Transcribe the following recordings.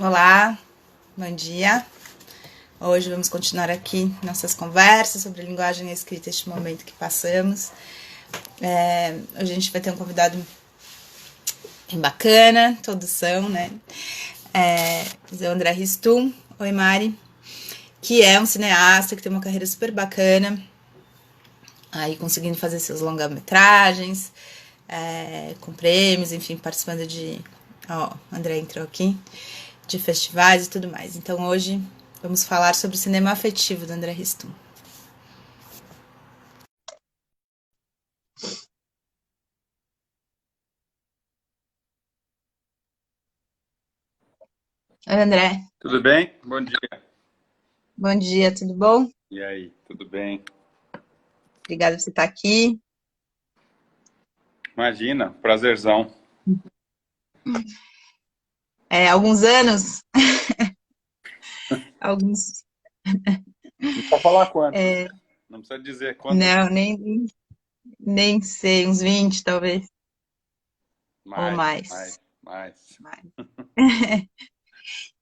Olá, bom dia. Hoje vamos continuar aqui nossas conversas sobre linguagem e escrita, este momento que passamos. Hoje a gente vai ter um convidado bem bacana, todos são, né? O André Ristum, oi Mari, que é um cineasta que tem uma carreira super bacana, aí conseguindo fazer seus longa-metragens, com prêmios, enfim, participando de... Ó, o André entrou aqui, de festivais e tudo mais. Então hoje vamos falar sobre o cinema afetivo do André Ristum. Oi, André. Tudo bem? Bom dia. Bom dia, tudo bom? E aí, tudo bem? Obrigada por você estar aqui. Imagina, prazerzão. Alguns anos, alguns, Não precisa falar quantos, né? Não precisa dizer quantos. não, nem sei, uns 20 talvez, ou Mais, mais, mais. mais.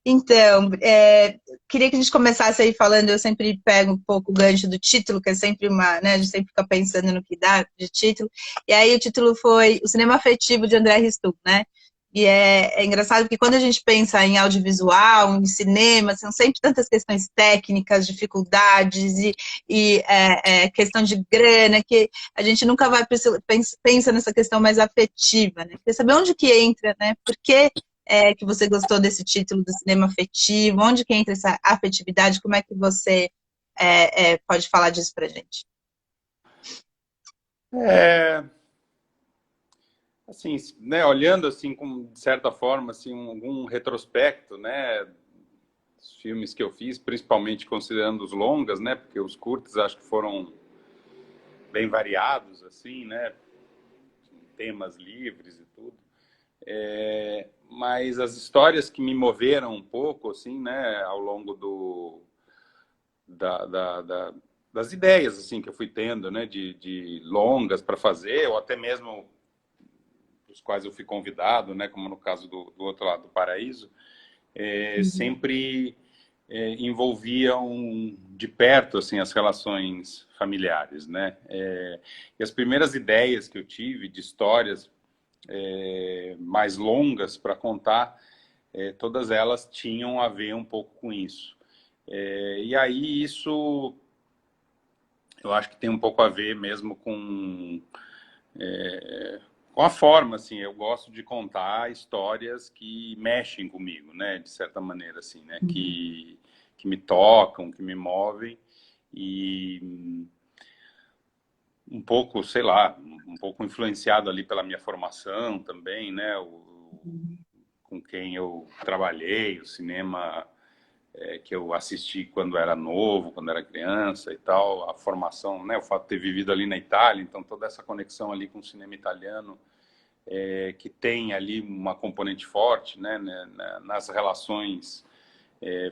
Então, queria que a gente começasse aí falando, eu sempre pego um pouco o gancho do título, que é sempre uma, né, a gente sempre fica pensando no que dá de título, e aí o título foi O Cinema Afetivo de André Ristum, né? E é engraçado porque quando a gente pensa em audiovisual, em cinema, são sempre tantas questões técnicas, dificuldades e questão de grana, que a gente nunca vai pensa nessa questão mais afetiva, né? Quer saber onde que entra, né? Por que você gostou desse título do cinema afetivo? Onde que entra essa afetividade? Como é que você pode falar disso pra gente? É, assim, né, olhando assim, de certa forma, assim, algum retrospecto, né, dos filmes que eu fiz, principalmente considerando os longas, né, porque os curtos acho que foram bem variados, assim, né, temas livres e tudo. Mas as histórias que me moveram um pouco, assim, né, ao longo da, da, da, das ideias, assim, que eu fui tendo, né, de longas para fazer, ou até mesmo os quais eu fui convidado, né, como no caso do outro lado do Paraíso, sempre envolviam de perto, assim, as relações familiares, né, e as primeiras ideias que eu tive de histórias mais longas para contar, todas elas tinham a ver um pouco com isso. E aí isso eu acho que tem um pouco a ver mesmo com a forma, assim, eu gosto de contar histórias que mexem comigo, né, de certa maneira, assim, né, que me tocam, que me movem e um pouco, sei lá, um pouco influenciado ali pela minha formação também, né, com quem eu trabalhei, o cinema que eu assisti quando era novo, quando era criança e tal, a formação, né, o fato de ter vivido ali na Itália, então toda essa conexão ali com o cinema italiano, que tem ali uma componente forte, né, nas relações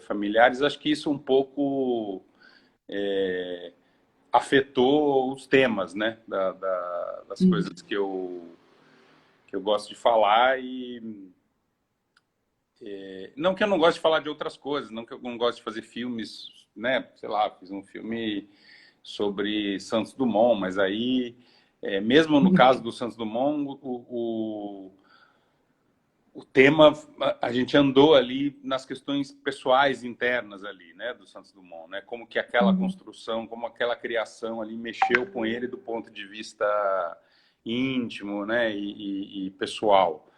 familiares, acho que isso um pouco afetou os temas, né, das coisas que eu gosto de falar e não que eu não goste de falar de outras coisas, não que eu não goste de fazer filmes, né? Sei lá, fiz um filme sobre Santos Dumont, mas aí, mesmo no caso do Santos Dumont, o tema, a gente andou ali nas questões pessoais internas ali, né, do Santos Dumont, né? Como que aquela construção, como aquela criação ali mexeu com ele do ponto de vista íntimo, né, e pessoal.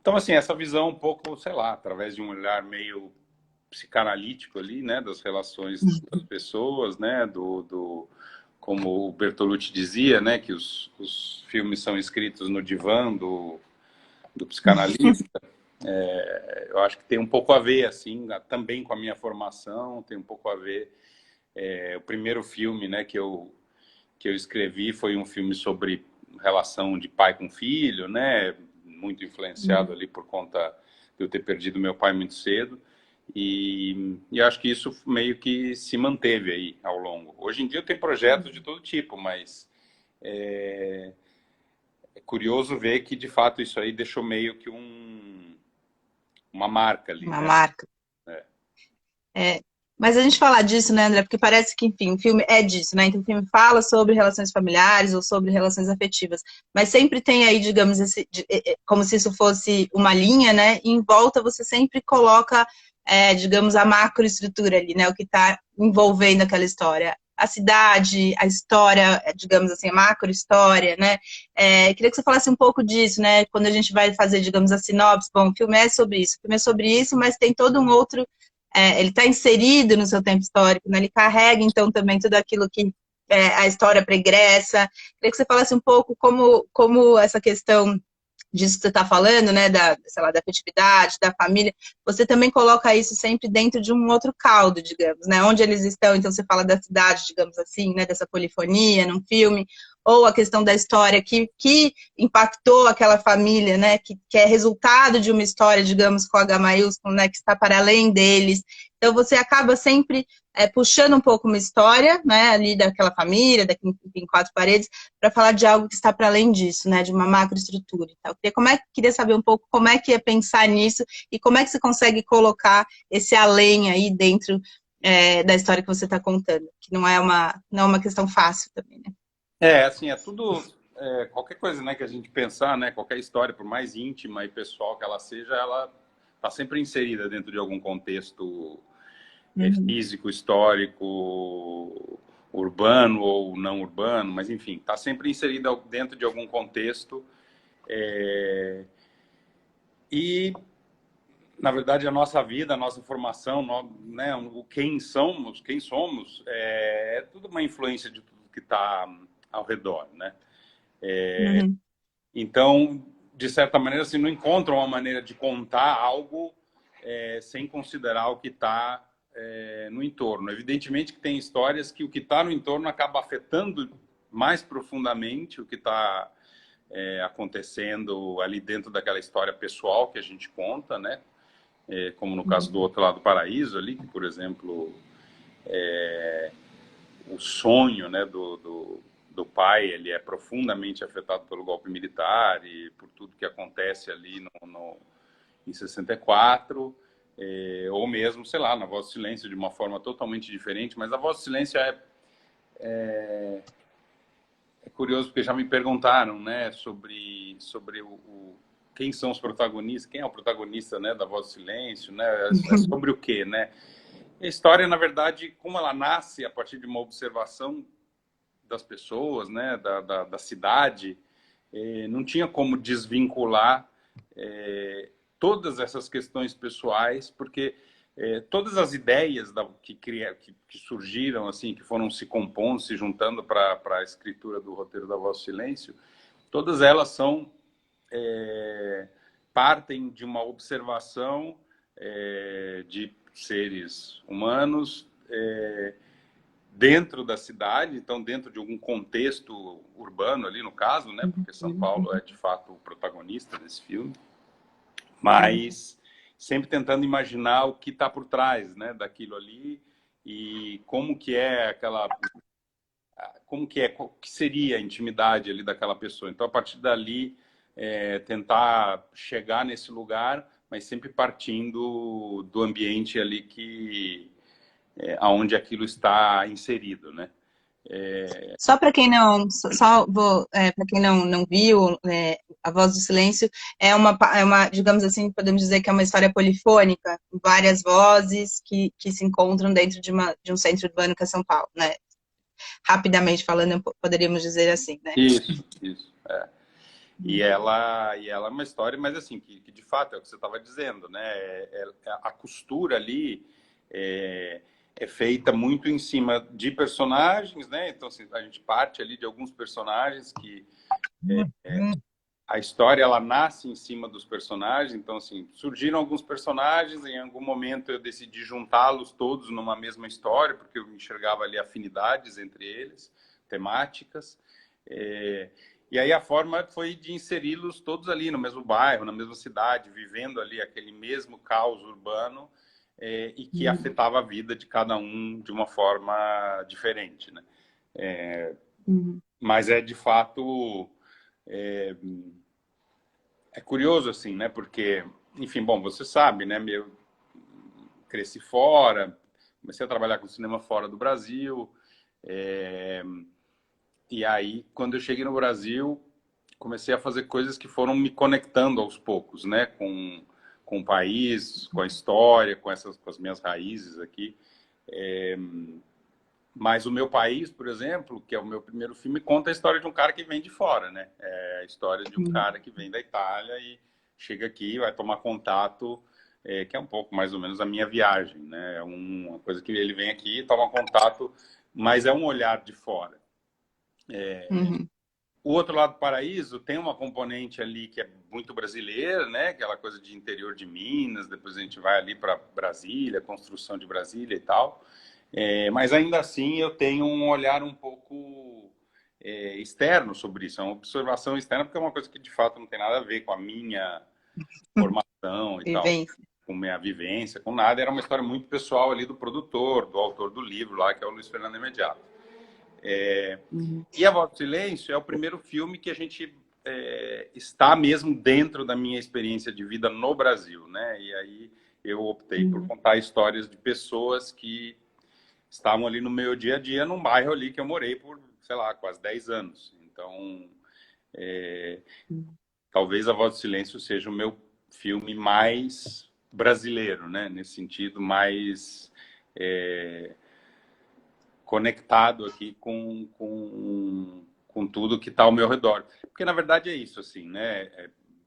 Então, assim, essa visão um pouco, sei lá, através de um olhar meio psicanalítico ali, né, das relações das pessoas, né, como o Bertolucci dizia, né, que os filmes são escritos no divã do psicanalista. Eu acho que tem um pouco a ver, assim, também com a minha formação, tem um pouco a ver. O primeiro filme, né, que eu escrevi foi um filme sobre relação de pai com filho, né, muito influenciado ali por conta de eu ter perdido meu pai muito cedo. E acho que isso meio que se manteve aí ao longo. Hoje em dia eu tenho projetos de todo tipo, mas é curioso ver que de fato isso aí deixou meio que uma marca ali, uma né? marca. É. É, mas a gente falar disso, né, André? Porque parece que, enfim, o filme é disso, né? Então o filme fala sobre relações familiares ou sobre relações afetivas, mas sempre tem aí, digamos, como se isso fosse uma linha, né? E em volta você sempre coloca, digamos, a macroestrutura ali, né? O que está envolvendo aquela história. A cidade, a história, digamos assim, a macro-história, né? Queria que você falasse um pouco disso, né? Quando a gente vai fazer, digamos, a sinopse, bom, o filme é sobre isso, o filme é sobre isso, mas tem todo um outro ele está inserido no seu tempo histórico, né? Ele carrega, então, também tudo aquilo que a história pregressa. Queria que você falasse um pouco como essa questão disso que você está falando, né, sei lá, da afetividade, da família, você também coloca isso sempre dentro de um outro caldo, digamos, né, onde eles estão, então você fala da cidade, digamos assim, né, dessa polifonia num filme, ou a questão da história que impactou aquela família, né, que é resultado de uma história, digamos, com H maiúsculo, né, que está para além deles. Então você acaba sempre puxando um pouco uma história, né, ali daquela família, daquele, em quatro paredes, para falar de algo que está para além disso, né, de uma macroestrutura e tal. Queria saber um pouco como é que é pensar nisso e como é que você consegue colocar esse além aí dentro da história que você está contando, que não é uma questão fácil também, né? Assim, é tudo, qualquer coisa, né, que a gente pensar, né, qualquer história, por mais íntima e pessoal que ela seja, ela está sempre inserida dentro de algum contexto Uhum. físico, histórico, urbano ou não urbano, mas enfim, está sempre inserida dentro de algum contexto. E, na verdade, a nossa vida, a nossa formação, né, quem somos, é tudo uma influência de tudo que está ao redor, né? Uhum. Então, de certa maneira, assim, não encontram uma maneira de contar algo sem considerar o que está no entorno. Evidentemente que tem histórias que o que está no entorno acaba afetando mais profundamente o que está acontecendo ali dentro daquela história pessoal que a gente conta, né? Como no caso do Outro Lado do Paraíso ali, que, por exemplo, o sonho, né, do pai, ele é profundamente afetado pelo golpe militar e por tudo que acontece ali em 64, ou mesmo, sei lá, na Voz do Silêncio, de uma forma totalmente diferente, mas a Voz do Silêncio é curioso porque já me perguntaram, né, sobre quem são os protagonistas, quem é o protagonista, né, da Voz do Silêncio, né, é sobre o quê, né? A história, na verdade, como ela nasce a partir de uma observação das pessoas, né, da cidade, não tinha como desvincular todas essas questões pessoais, porque todas as ideias que surgiram, assim, que foram se compondo, se juntando para a escritura do roteiro da Voz do Silêncio, todas elas partem de uma observação de seres humanos dentro da cidade, então dentro de algum contexto urbano ali no caso, né? Porque São Paulo é de fato o protagonista desse filme, mas sempre tentando imaginar o que está por trás, né, daquilo ali e como que é o que seria a intimidade ali daquela pessoa. Então a partir dali tentar chegar nesse lugar, mas sempre partindo do ambiente ali aonde aquilo está inserido, né? Só para quem não, só vou, para quem não viu, A Voz do Silêncio digamos assim, podemos dizer que é uma história polifônica, com várias vozes que se encontram dentro de um centro urbano que é São Paulo, né? Rapidamente falando, poderíamos dizer assim, né? Isso. E ela é uma história, mas assim, que de fato é o que você estava dizendo, né? A costura ali é feita muito em cima de personagens, né? Então, assim, a gente parte ali de alguns personagens que a história ela nasce em cima dos personagens. Então, assim, surgiram alguns personagens, em algum momento eu decidi juntá-los todos numa mesma história, porque eu enxergava ali afinidades entre eles, temáticas. E aí a forma foi de inseri-los todos ali no mesmo bairro, na mesma cidade, vivendo ali aquele mesmo caos urbano e que afetava a vida de cada um de uma forma diferente, né? Mas de fato é curioso assim, né? Porque enfim, bom, você sabe, né? Eu cresci fora, comecei a trabalhar com cinema fora do Brasil. E aí, quando eu cheguei no Brasil, comecei a fazer coisas que foram me conectando aos poucos, né? Com o país, com a história, com as minhas raízes aqui. Mas o Meu País, por exemplo, que é o meu primeiro filme, conta a história de um cara que vem de fora, né? É a história de um cara que vem da Itália e chega aqui, vai tomar contato, que é um pouco mais ou menos a minha viagem, né? É uma coisa que ele vem aqui, toma contato, mas é um olhar de fora. Uhum. O Outro Lado do Paraíso tem uma componente ali que é muito brasileira, né? Aquela coisa de interior de Minas, depois a gente vai ali para Brasília, construção de Brasília e tal. Mas ainda assim eu tenho um olhar um pouco externo sobre isso, é uma observação externa, porque é uma coisa que de fato não tem nada a ver com a minha formação e tal, Vivência. com minha vivência, com nada. Era uma história muito pessoal ali do produtor, do autor do livro lá, que é o Luiz Fernando Imediato. E A Voz do Silêncio é o primeiro filme que a gente está mesmo dentro da minha experiência de vida no Brasil, né? E aí eu optei por contar histórias de pessoas que estavam ali no meu dia a dia, num bairro ali que eu morei por, sei lá, quase 10 anos. Então, talvez A Voz do Silêncio seja o meu filme mais brasileiro, né? Nesse sentido, mais conectado aqui com tudo que está ao meu redor. Porque, na verdade, é isso, assim, né?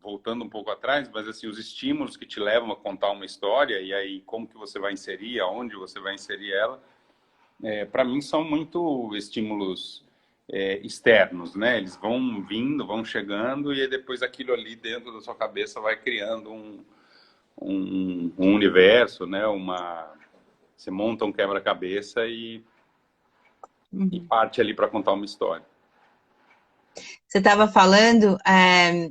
Voltando um pouco atrás, mas, assim, os estímulos que te levam a contar uma história, e aí como que você vai inserir, aonde você vai inserir ela, para mim são muito estímulos externos, né? Eles vão vindo, vão chegando, e aí depois aquilo ali dentro da sua cabeça vai criando um universo, né? Você monta um quebra-cabeça e parte ali para contar uma história. Você estava falando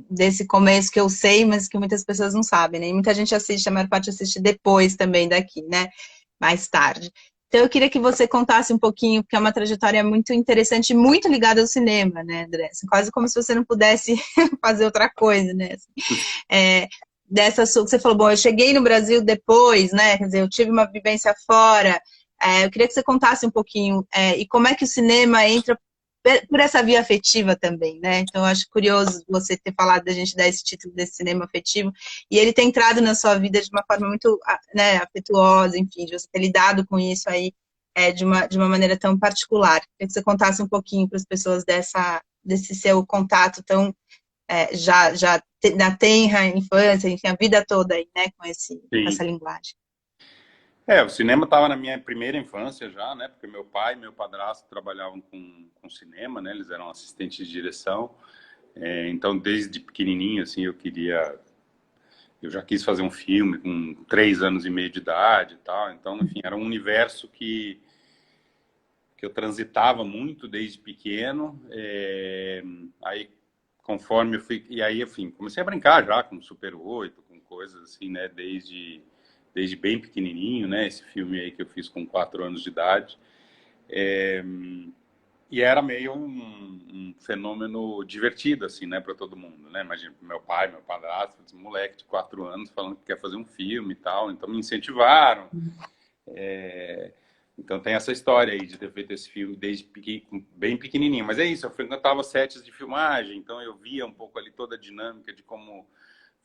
desse começo que eu sei, mas que muitas pessoas não sabem, né? E muita gente assiste, a maior parte assiste depois também daqui, né? Mais tarde. Então eu queria que você contasse um pouquinho, porque é uma trajetória muito interessante, muito ligada ao cinema, né, André? Quase como se você não pudesse fazer outra coisa, né? Você falou, bom, eu cheguei no Brasil depois, né? Quer dizer, eu tive uma vivência fora. Eu queria que você contasse um pouquinho e como é que o cinema entra por essa via afetiva também, né? Então, eu acho curioso você ter falado da gente dar esse título desse cinema afetivo, e ele ter entrado na sua vida de uma forma muito, né, afetuosa, enfim, de você ter lidado com isso aí de uma maneira tão particular. Queria que você contasse um pouquinho para as pessoas desse seu contato tão, já na tenra infância, enfim, a vida toda aí, né, com essa linguagem. O cinema estava na minha primeira infância já, né? Porque meu pai e meu padrasto trabalhavam com cinema, né? Eles eram assistentes de direção. Então, desde pequenininho, assim, eu já quis fazer um filme com 3 anos e meio de idade e tal. Então, enfim, era um universo que eu transitava muito desde pequeno. Aí, conforme eu fui... E aí, enfim, comecei a brincar já com Super 8, com coisas assim, né? Desde bem pequenininho, né? Esse filme aí que eu fiz com 4 anos de idade. E era meio um fenômeno divertido, assim, né? Para todo mundo, né? Imagina, meu pai, meu padrasto, esse moleque de 4 anos falando que quer fazer um filme e tal. Então, me incentivaram. Então, tem essa história aí de ter feito esse filme desde bem pequenininho. Mas é isso, eu frequentava sets de filmagem, então eu via um pouco ali toda a dinâmica de como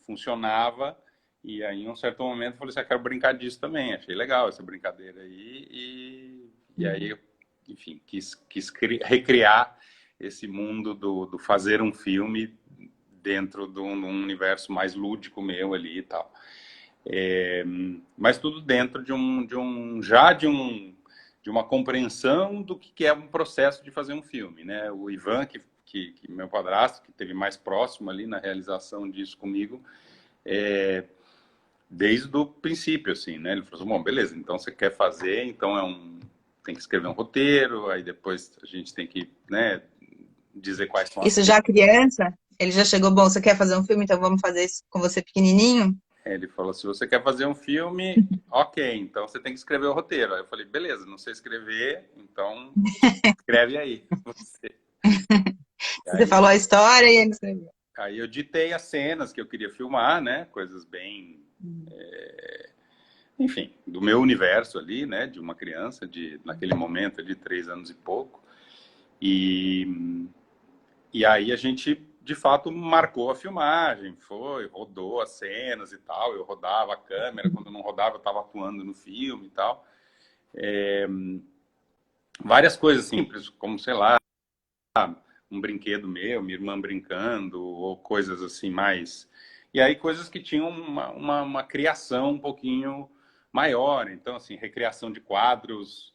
funcionava. E aí, em um certo momento, eu falei assim, eu quero brincar disso também. Achei legal essa brincadeira aí. E aí, enfim, quis recriar esse mundo do fazer um filme dentro de um universo mais lúdico meu ali e tal. Mas tudo dentro de uma compreensão do que é um processo de fazer um filme, né? O Ivan, que meu padrasto, que esteve mais próximo ali na realização disso comigo, desde o princípio, assim, né? Ele falou assim, bom, beleza, então você quer fazer, então tem que escrever um roteiro, aí depois a gente tem que, né, dizer quais são as... Isso já criança? Ele já chegou, bom, você quer fazer um filme, então vamos fazer isso com você pequenininho? Ele falou, se você quer fazer um filme, ok, então você tem que escrever o roteiro. Aí eu falei, beleza, não sei escrever, então escreve aí. Você falou a história e ele escreveu. Aí eu ditei as cenas que eu queria filmar, né? Coisas bem enfim, do meu universo ali, né, de uma criança, naquele momento de 3 anos e pouco. E aí a gente, de fato, marcou a filmagem, rodou as cenas e tal, eu rodava a câmera, quando não rodava eu estava atuando no filme e tal. Várias coisas simples, como, sei lá, um brinquedo meu, minha irmã brincando, ou coisas assim mais... E aí coisas que tinham uma criação um pouquinho maior. Então, assim, recriação de quadros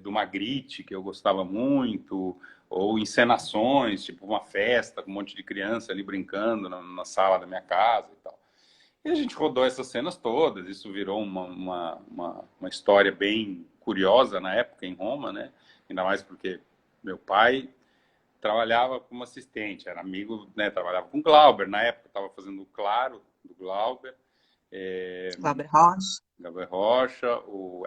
do Magritte, que eu gostava muito, ou encenações, tipo uma festa com um monte de criança ali brincando na sala da minha casa e tal. E a gente rodou essas cenas todas, isso virou uma história bem curiosa na época em Roma, né? Ainda mais porque meu pai trabalhava como assistente, era amigo, né? Trabalhava com Glauber, na época estava fazendo o Claro, do Glauber. Glauber Rocha. Glauber Rocha,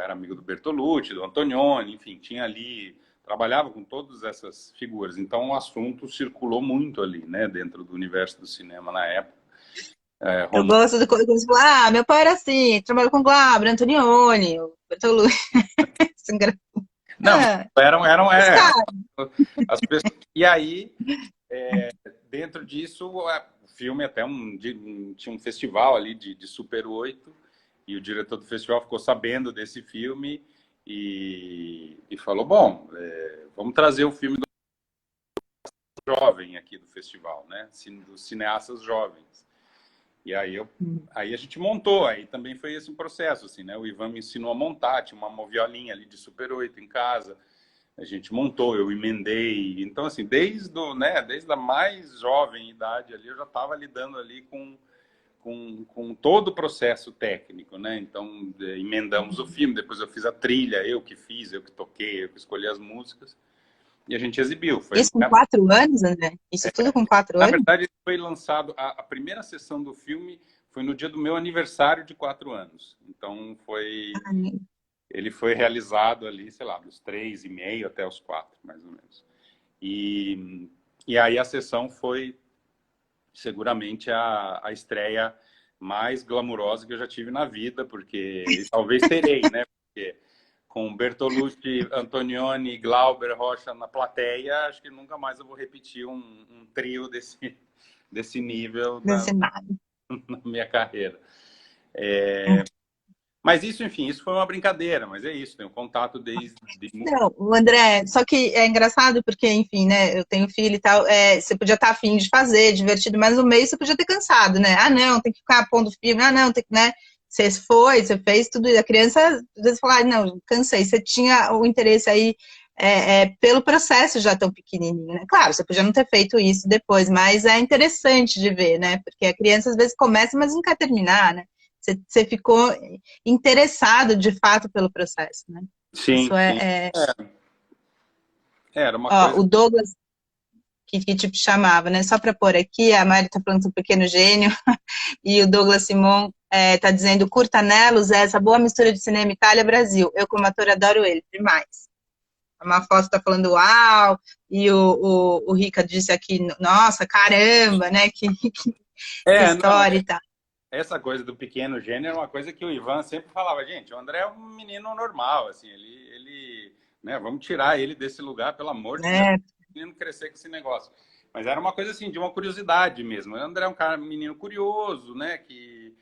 era amigo do Bertolucci, do Antonioni, enfim, tinha ali, trabalhava com todas essas figuras. Então o assunto circulou muito ali, né? Dentro do universo do cinema na época. Eu gosto quando você fala, meu pai era assim, trabalhou com Glauber, Antonioni, o Bertolucci. Não, eram Os caras. as pessoas. E aí, dentro disso, o filme até tinha um festival ali de Super 8, e o diretor do festival ficou sabendo desse filme e falou, bom, vamos trazer o filme do jovem aqui do festival, né? Dos cineastas jovens. E aí, aí a gente montou, aí também foi esse um processo, assim, né? O Ivan me ensinou a montar, tinha uma moviolinha ali de Super 8 em casa, a gente montou, eu emendei. Então, assim, desde a mais jovem idade ali, eu já estava lidando ali com todo o processo técnico, né? Então, emendamos o filme, depois eu fiz a trilha, eu que fiz, eu que toquei, eu que escolhi as músicas, e a gente exibiu. Isso com 4 anos, André? Isso tudo com 4 Na anos? verdade, foi lançado, a primeira sessão do filme foi no dia do meu aniversário de 4 anos. Então, ele foi realizado ali, sei lá, dos 3,5 até os 4, mais ou menos. E aí a sessão foi seguramente a estreia mais glamurosa que eu já tive na vida, porque talvez terei, né? Porque com Bertolucci, Antonioni, Glauber, Rocha na plateia, acho que nunca mais eu vou repetir um trio desse nível na minha carreira. Mas isso, enfim, isso foi uma brincadeira, mas é isso, tenho contato desde... Não, o André, só que é engraçado porque, enfim, né, eu tenho filho e tal, você podia estar afim de fazer, divertido, mas no meio você podia ter cansado, né? Ah, não, tem que ficar pondo filme, ah, não, tem que, né? Você você fez tudo, e a criança, às vezes, fala, ah, não, cansei. Você tinha o interesse aí pelo processo já tão pequenininho, né? Claro, você podia não ter feito isso depois, mas é interessante de ver, né? Porque a criança, às vezes, começa, mas não quer terminar, né? Você ficou interessado, de fato, pelo processo, né? Sim, Isso sim. Era uma Ó, coisa... o Douglas, que tipo chamava, né? Só para pôr aqui, a Mari tá falando do Pequeno Gênio, e o Douglas Simon tá dizendo, curta Nelos é essa boa mistura de cinema Itália-Brasil. Eu, como ator, adoro ele, demais. A Mafalda tá falando uau, e o Rica disse aqui, nossa, caramba, né? Que não, história e tal. essa coisa do pequeno gênio é uma coisa que o Ivan sempre falava, gente, o André é um menino normal, assim, ele né, vamos tirar ele desse lugar, pelo amor de Deus, o menino crescer com esse negócio. Mas era uma coisa assim, de uma curiosidade mesmo. O André é um menino curioso, né, que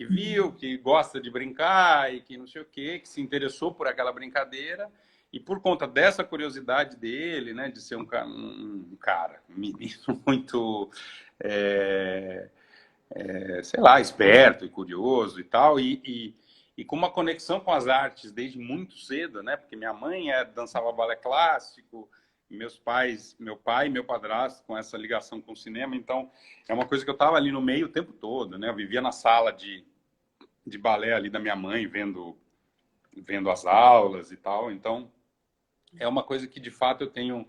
viu, que gosta de brincar e que não sei o quê, que se interessou por aquela brincadeira. E por conta dessa curiosidade dele, né, de ser um menino muito... sei lá, esperto e curioso e tal, e com uma conexão com as artes desde muito cedo, né? Porque minha mãe dançava balé clássico, meu pai e meu padrasto com essa ligação com o cinema, então é uma coisa que eu estava ali no meio o tempo todo, né? Eu vivia na sala de balé ali da minha mãe, vendo as aulas e tal, então é uma coisa que de fato eu tenho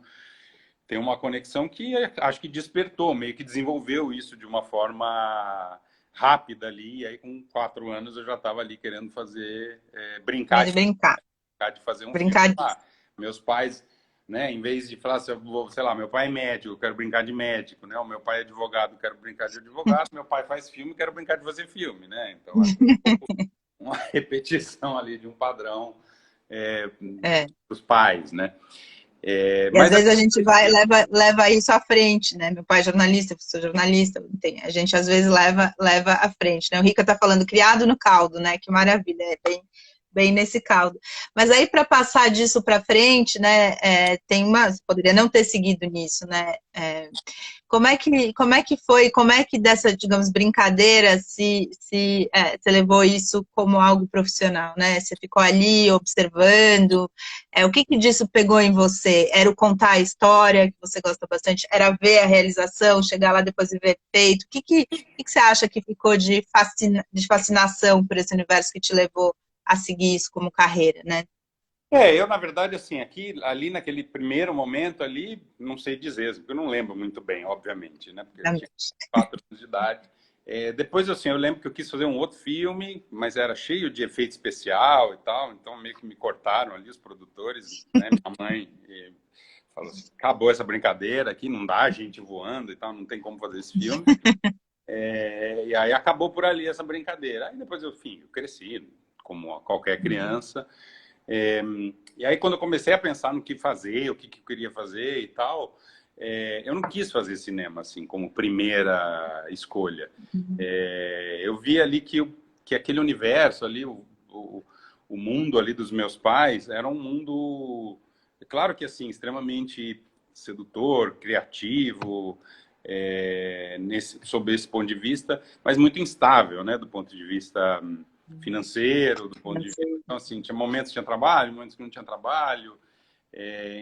uma conexão que acho que despertou, meio que desenvolveu isso de uma forma rápida ali. E aí, com 4 anos, eu já estava ali querendo fazer, brincar De brincar. de fazer um filme. Brincar disso. Meus pais né? Em vez de falar, assim, sei lá, meu pai é médico, eu quero brincar de médico, né? O meu pai é advogado, eu quero brincar de advogado. Meu pai faz filme, eu quero brincar de fazer filme, né? Então, assim, uma repetição ali de um padrão É. dos pais, né? E às Mas vezes a gente vai leva isso à frente, né? Meu pai é jornalista, eu sou jornalista, a gente às vezes leva à frente, né? O Rica tá falando criado no caldo, né? Que maravilha, é bem nesse caldo. Mas aí para passar disso para frente, né? Tem poderia não ter seguido nisso, né? Como é que foi, como é que dessa, digamos, brincadeira você levou isso como algo profissional, né? Você ficou ali observando, o que disso pegou em você? Era o contar a história, que você gosta bastante? Era ver a realização, chegar lá depois e ver feito? O que você acha que ficou de fascinação por esse universo que te levou a seguir isso como carreira, né? eu, na verdade, assim, ali naquele primeiro momento ali, não sei dizer, porque eu não lembro muito bem, obviamente, né? Porque eu tinha 4 anos de idade. Depois, assim, eu lembro que eu quis fazer um outro filme, mas era cheio de efeito especial e tal, então meio que me cortaram ali os produtores, né? Minha mãe falou assim, acabou essa brincadeira aqui, não dá gente voando e tal, não tem como fazer esse filme. E aí acabou por ali essa brincadeira. Aí depois, enfim, eu cresci, como qualquer criança. E aí, quando eu comecei a pensar no que fazer, o que eu queria fazer e tal, eu não quis fazer cinema, assim, como primeira escolha. Eu vi ali que aquele universo ali, o mundo ali dos meus pais, era um mundo, claro que, assim, extremamente sedutor, criativo, sob esse ponto de vista, mas muito instável, né, do ponto de vista financeiro, do ponto de vista... Então, assim, tinha momentos que tinha trabalho, momentos que não tinha trabalho.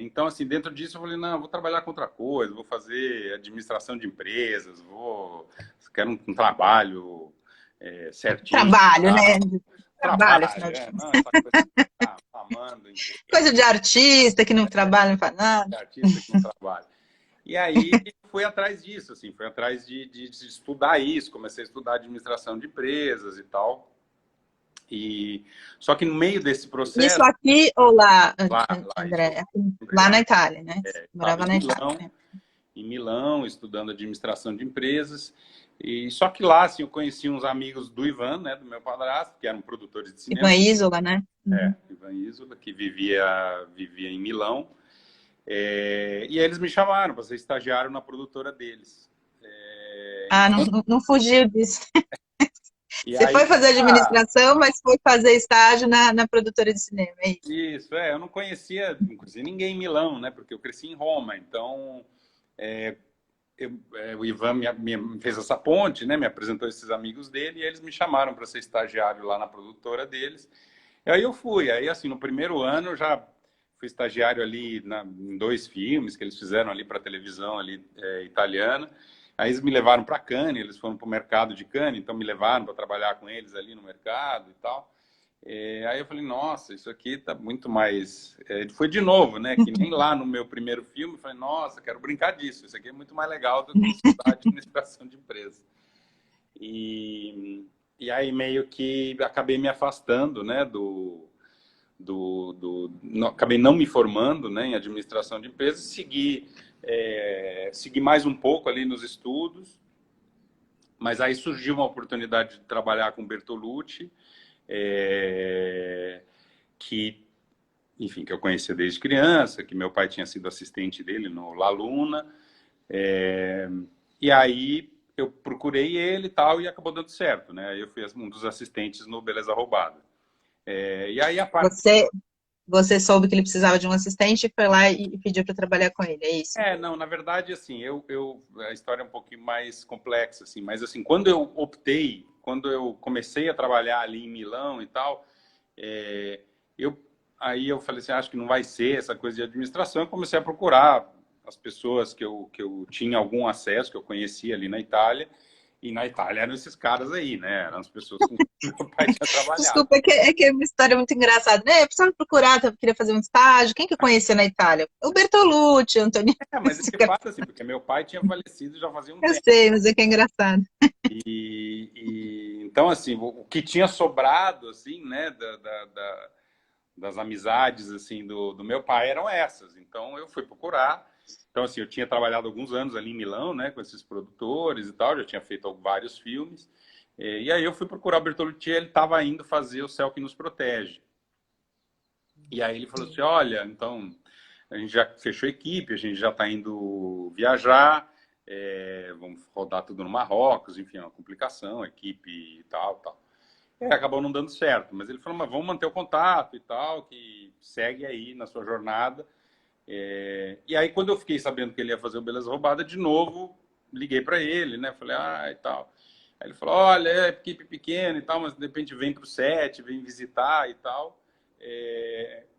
Então, assim, dentro disso eu falei, não, vou trabalhar com outra coisa, vou fazer administração de empresas, quero um trabalho certinho. Trabalho, né? Trabalho, Trabalho, afinal de contas. não, essa coisa de ficar amando, Coisa de artista que não trabalha, não faz nada. artista que não trabalha. E aí fui atrás disso, assim, fui atrás de estudar isso, comecei a estudar administração de empresas e tal. Só que no meio desse Isso processo, aqui ou lá, isso, André? Lá na Itália, né? estava Morava na Itália, né? em Milão, estudando administração de empresas. E só que lá, assim, eu conheci uns amigos do Ivan, né, do meu padrasto, que eram produtores de cinema. Ivan Isola, né? Ivan Isola, que vivia em Milão. E aí eles me chamaram para ser estagiário na produtora deles. Não fugiu disso. E Você aí, foi fazer administração, mas foi fazer estágio na produtora de cinema, é isso? Isso, eu não conhecia ninguém em Milão, né? Porque eu cresci em Roma, então o Ivan me fez essa ponte, né? Me apresentou esses amigos dele e eles me chamaram para ser estagiário lá na produtora deles. E aí eu fui. Aí, assim, no primeiro ano eu já fui estagiário ali em 2 filmes que eles fizeram ali para televisão ali italiana. Aí eles me levaram para Cannes, eles foram para o mercado de Cannes, então me levaram para trabalhar com eles ali no mercado e tal. Aí eu falei, nossa, isso aqui tá muito mais... foi de novo, né? Que nem lá no meu primeiro filme, eu falei, nossa, quero brincar disso. Isso aqui é muito mais legal do que estudar administração de empresa. E aí meio que acabei me afastando, né? Acabei não me formando, né, em administração de empresas. Segui mais um pouco ali nos estudos. Mas aí surgiu uma oportunidade de trabalhar com Bertolucci, que eu conhecia desde criança, que meu pai tinha sido assistente dele no La Luna. E aí eu procurei ele e tal, e acabou dando certo, né? Eu fui um dos assistentes no Beleza Roubada. E aí a parte... Você soube que ele precisava de um assistente e foi lá e pediu para trabalhar com ele, é isso? Não, na verdade, assim, a história é um pouquinho mais complexa, assim, mas assim, quando eu comecei a trabalhar ali em Milão e tal, aí eu falei assim, acho que não vai ser essa coisa de administração. Eu comecei a procurar as pessoas que eu tinha algum acesso, que eu conhecia ali na Itália, e na Itália eram esses caras aí, né? Eram as pessoas com que meu pai tinha trabalhado. Desculpa, é uma história muito engraçada, né? Eu precisava procurar, queria fazer um estágio. Quem que eu conhecia na Itália? O Bertolucci, o Antônio. Mas é que fato, assim, porque meu pai tinha falecido já fazia um Eu tempo. sei, mas é que é engraçado. Então, assim, o que tinha sobrado, assim, né, das amizades, assim, do meu pai eram essas. Então, eu fui procurar. Então, assim, eu tinha trabalhado alguns anos ali em Milão, né, com esses produtores e tal, já tinha feito vários filmes. E aí eu fui procurar o Bertolucci, ele estava indo fazer O Céu que Nos Protege. E aí ele falou assim, olha, então, a gente já fechou a equipe, a gente já está indo viajar, vamos rodar tudo no Marrocos, enfim, é uma complicação, equipe e tal, tal. Acabou não dando certo, mas ele falou, mas vamos manter o contato e tal, que segue aí na sua jornada. E aí, quando eu fiquei sabendo que ele ia fazer o Beleza Roubada, de novo, liguei para ele, né? Falei, e tal. Aí ele falou, olha, é equipe pequena e tal, mas de repente vem para o set, vem visitar e tal.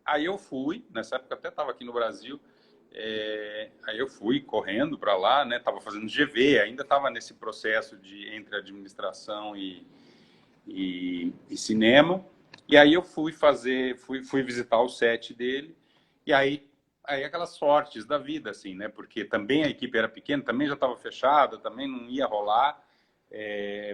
Aí eu fui, nessa época até estava aqui no Brasil, aí eu fui correndo para lá, né? Estava fazendo GV, ainda estava nesse processo de entre administração e cinema. E aí eu fui visitar o set dele. E aí aquelas sortes da vida, assim, né? Porque também a equipe era pequena, também já estava fechada, também não ia rolar.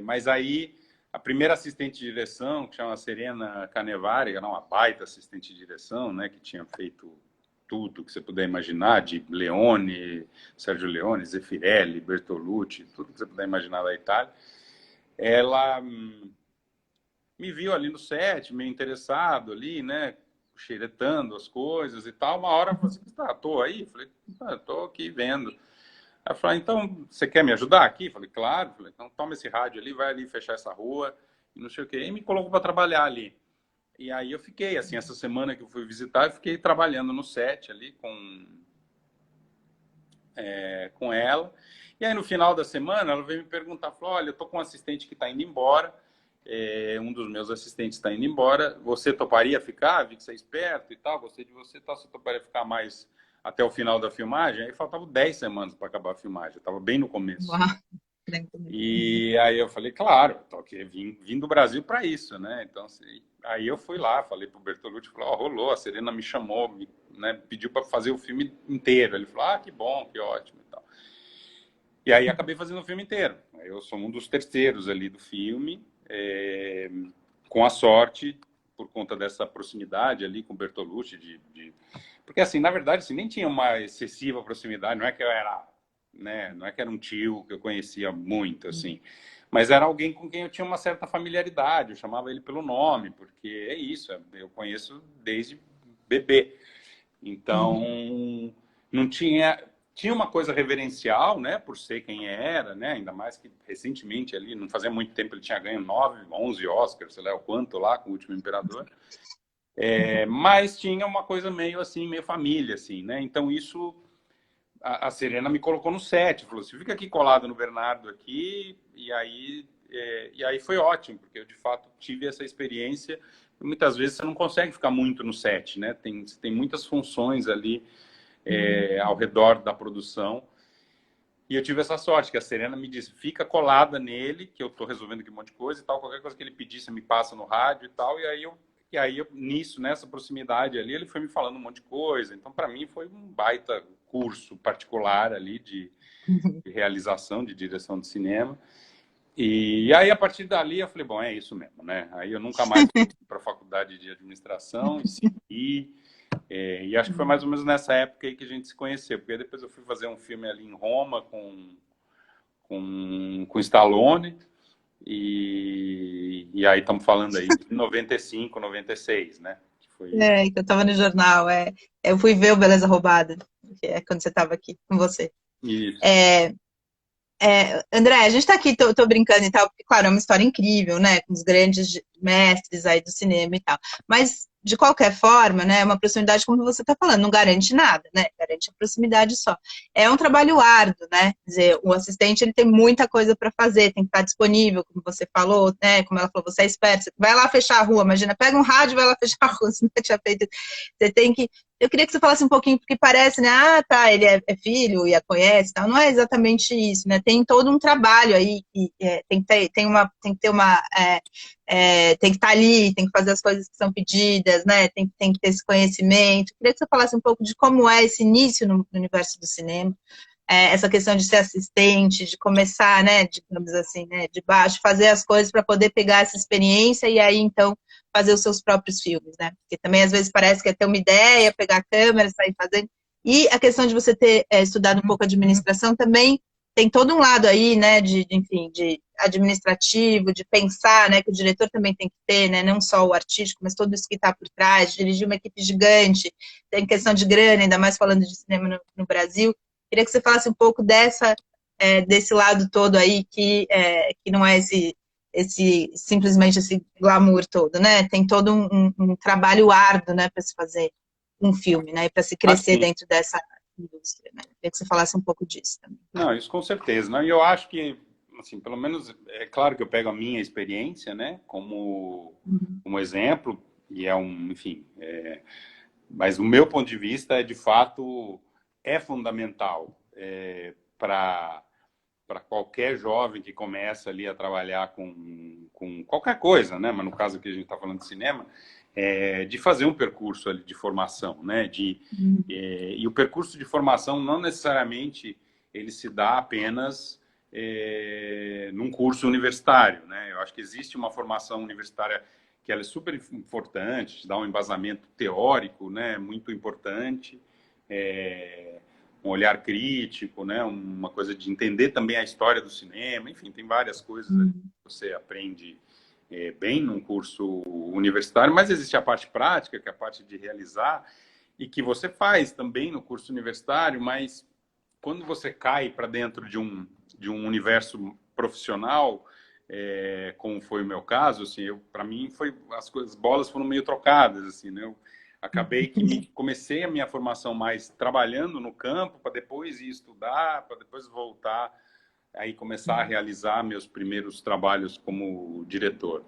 Mas aí a primeira assistente de direção, que chama Serena Canevari, era uma baita assistente de direção, né? Que tinha feito tudo que você puder imaginar, de Leone, Sérgio Leone, Zeffirelli, Bertolucci, tudo que você puder imaginar da Itália. Ela me viu ali no set, meio interessado ali, né? Xeretando as coisas e tal. Uma hora eu falei assim, tá, tô aí? Falei, tô aqui vendo. Ela falou, então, você quer me ajudar aqui? Falei, claro. Falei, então toma esse rádio ali, vai ali fechar essa rua, e não sei o quê. E me colocou para trabalhar ali. E aí eu fiquei, assim, essa semana que eu fui visitar, eu fiquei trabalhando no set ali com ela. E aí no final da semana ela veio me perguntar, falou, olha, eu tô com um assistente que está indo embora, um dos meus assistentes está indo embora, você toparia ficar? Vi que você é esperto e tal, gostei de você, tal, você toparia ficar mais até o final da filmagem? Aí faltavam 10 semanas para acabar a filmagem, eu estava bem no começo. Uau. E aí eu falei, claro, tô aqui, vim do Brasil para isso, né? Então, assim, aí eu fui lá, falei pro Bertolucci, falou, rolou, a Serena me chamou, né, pediu para fazer o filme inteiro. Ele falou, que bom, que ótimo e tal. E aí acabei fazendo o filme inteiro. Eu sou um dos terceiros ali do filme, com a sorte, por conta dessa proximidade ali com o Bertolucci, porque assim, na verdade, assim, nem tinha uma excessiva proximidade, não é que eu era, né, não é que era um tio que eu conhecia muito, assim, mas era alguém com quem eu tinha uma certa familiaridade, eu chamava ele pelo nome, porque é isso, eu conheço desde bebê. Então, não tinha uma coisa reverencial, né, por ser quem era, né, ainda mais que recentemente ali, não fazia muito tempo, ele tinha ganho 9, 11 Oscars, sei lá o quanto lá com O Último Imperador. Mas tinha uma coisa meio assim, meio família, assim, né? Então isso a Serena me colocou no set, falou assim, fica aqui colado no Bernardo aqui, e aí foi ótimo, porque eu de fato tive essa experiência. Muitas vezes você não consegue ficar muito no set, né? Tem muitas funções ali ao redor da produção. E eu tive essa sorte, que a Serena me disse, fica colada nele, que eu estou resolvendo aqui um monte de coisa e tal, qualquer coisa que ele pedir, você me passa no rádio e tal. E aí nessa proximidade ali, ele foi me falando um monte de coisa. Então, para mim, foi um baita curso particular ali de realização, de direção de cinema. E aí, a partir dali, eu falei, bom, é isso mesmo, né? Aí eu nunca mais fui para a faculdade de administração e segui. E acho que foi mais ou menos nessa época aí que a gente se conheceu, porque depois eu fui fazer um filme ali em Roma com Stallone, e aí estamos falando aí de 95, 96, né? Que eu estava no jornal, eu fui ver o Beleza Roubada, que é quando você estava aqui com você. Isso. André, a gente está aqui, tô brincando e tal, porque, claro, é uma história incrível, né, com os grandes mestres aí do cinema e tal, mas, de qualquer forma, né, uma proximidade, como você está falando, não garante nada, né, garante a proximidade só. É um trabalho árduo, né, quer dizer, o assistente, ele tem muita coisa para fazer, tem que estar disponível, como você falou, né, como ela falou, você é esperto, você vai lá fechar a rua, imagina, pega um rádio e vai lá fechar a rua, você nunca tinha feito, você tem que... Eu queria que você falasse um pouquinho, porque parece, né? Tá, ele é filho e a conhece, tal. Não é exatamente isso, né? Tem todo um trabalho aí, tem que estar ali, tem que fazer as coisas que são pedidas, né? Tem que ter esse conhecimento. Eu queria que você falasse um pouco de como é esse início no universo do cinema. essa questão de ser assistente, de começar, né, digamos assim, né, de baixo, fazer as coisas para poder pegar essa experiência e aí, então, fazer os seus próprios filmes, né? Porque também, às vezes, parece que é ter uma ideia, pegar a câmera, sair fazendo. E a questão de você ter estudado um pouco administração também tem todo um lado aí, né, enfim, de administrativo, de pensar, né, que o diretor também tem que ter, né, não só o artístico, mas tudo isso que está por trás, dirigir uma equipe gigante, tem questão de grana, ainda mais falando de cinema no Brasil. Queria que você falasse um pouco desse lado todo aí, que não é simplesmente esse glamour todo, né? Tem todo um trabalho árduo, né, para se fazer um filme, né, e para se crescer Assim, dentro dessa indústria, né? Queria que você falasse um pouco disso também. não, isso com certeza. Não, e eu acho que, assim, pelo menos, é claro que eu pego a minha experiência, né, como exemplo, e enfim, mas o meu ponto de vista é, de fato, é fundamental para qualquer jovem que começa ali a trabalhar com qualquer coisa, né, mas no caso que a gente está falando de cinema, de fazer um percurso ali de formação, né, e o percurso de formação não necessariamente ele se dá apenas num curso universitário, né? Eu acho que existe uma formação universitária que ela é super importante, dá um embasamento teórico, né, muito importante, um olhar crítico, né, uma coisa de entender também a história do cinema, enfim, tem várias coisas ali que você aprende bem num curso universitário, mas existe a parte prática, que é a parte de realizar, e que você faz também no curso universitário, mas quando você cai para dentro de um universo profissional, como foi o meu caso, assim, para mim as bolas foram meio trocadas, assim, né? Eu acabei que comecei a minha formação mais trabalhando no campo, para depois ir estudar, para depois voltar, aí começar a realizar meus primeiros trabalhos como diretor.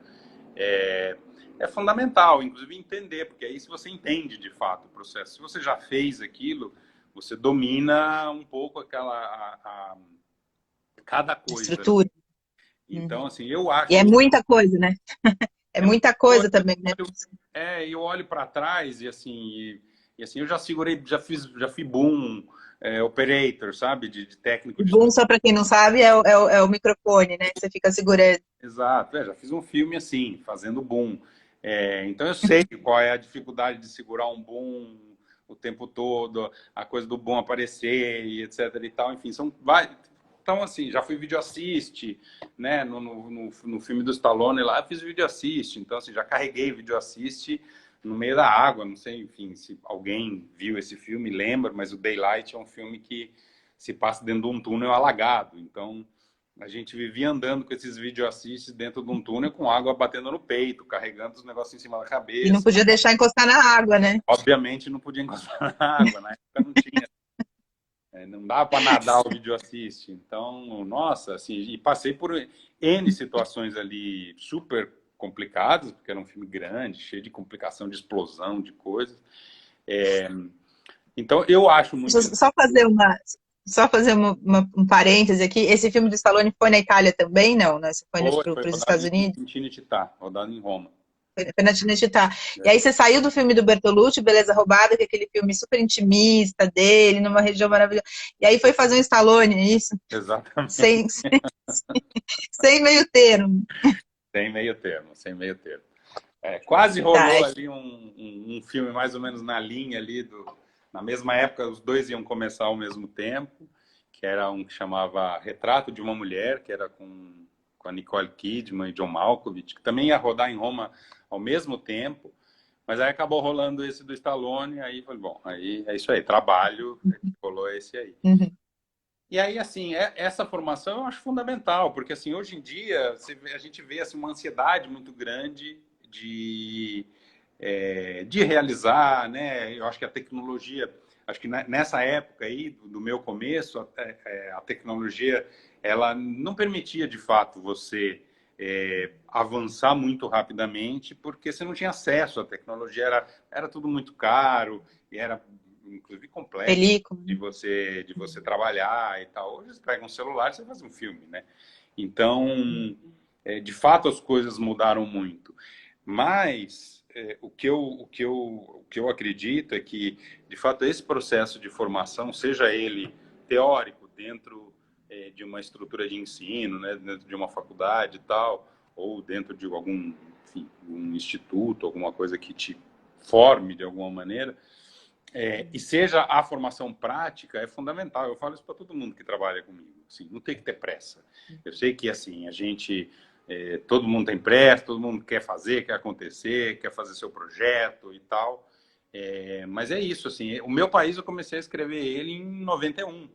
É fundamental, inclusive, entender, porque aí se você entende de fato o processo, se você já fez aquilo, você domina um pouco cada coisa. Estrutura. Então, assim, eu acho E é que muita coisa, né? É é muita muita coisa. coisa também, né? Eu olho para trás e assim, eu já segurei, já fui boom, operator, sabe, de técnico O de boom, som. só para quem não sabe, é o microfone, né? Que você fica segurando. Exato, já fiz um filme assim, fazendo boom. Então eu sei qual é a dificuldade de segurar um boom o tempo todo, a coisa do boom aparecer e etc e tal. Enfim, então, assim, já fui video assist, né? No filme do Stallone lá, eu fiz video assist. Então, assim, já carreguei video assist no meio da água. Não sei, enfim, se alguém viu esse filme, lembra, mas o Daylight é um filme que se passa dentro de um túnel alagado. Então, a gente vivia andando com esses video assists dentro de um túnel com água batendo no peito, carregando os negócios em cima da E não cabeça. podia deixar encostar na água, né? Obviamente não podia encostar na água, na época não tinha. Não dava para nadar o video assist. Então, nossa, assim, e passei por N situações ali super complicadas, porque era um filme grande, cheio de complicação, de explosão, de coisas. Então, eu acho muito... Só fazer um parêntese aqui. Esse filme do Stallone foi na Itália também? Não, né? Você foi Foi para os rodado Estados Unidos? em Tinitá, rodado em Roma. Foi na Tinetitá. E aí você saiu do filme do Bertolucci, Beleza Roubada, que é aquele filme super intimista dele, numa região maravilhosa. E aí foi fazer um Stallone, é isso? Exatamente. Sem meio termo. Sem meio termo, sem meio termo. Quase Tá. rolou ali um filme mais ou menos na linha ali, na mesma época, os dois iam começar ao mesmo tempo, que era um que chamava Retrato de uma Mulher, que era com a Nicole Kidman e John Malkovich, que também ia rodar em Roma ao mesmo tempo, mas aí acabou rolando esse do Stallone, aí falei, bom, aí é isso aí, trabalho, rolou esse aí. Uhum. E aí, assim, essa formação eu acho fundamental, porque, assim, hoje em dia a gente vê assim, uma ansiedade muito grande de realizar, né? Eu acho que a tecnologia, acho que nessa época aí, do meu começo, a tecnologia, ela não permitia, de fato, você avançar muito rapidamente, porque você não tinha acesso à tecnologia, era tudo muito caro, e era inclusive complexo Película. de você trabalhar e tal. Hoje você pega um celular e você faz um filme, né? Então, de fato, as coisas mudaram muito. Mas o que eu acredito é que, de fato, esse processo de formação, seja ele teórico, dentro de uma estrutura de ensino, né, dentro de uma faculdade e tal, ou dentro de algum, enfim, um instituto, alguma coisa que te forme de alguma maneira, e seja a formação prática, é fundamental. Eu falo isso para todo mundo que trabalha comigo. Assim, não tem que ter pressa. Eu sei que assim a gente, todo mundo tem pressa, todo mundo quer fazer, quer acontecer, quer fazer seu projeto e tal. Mas é isso. Assim, o meu país eu comecei a escrever ele em 91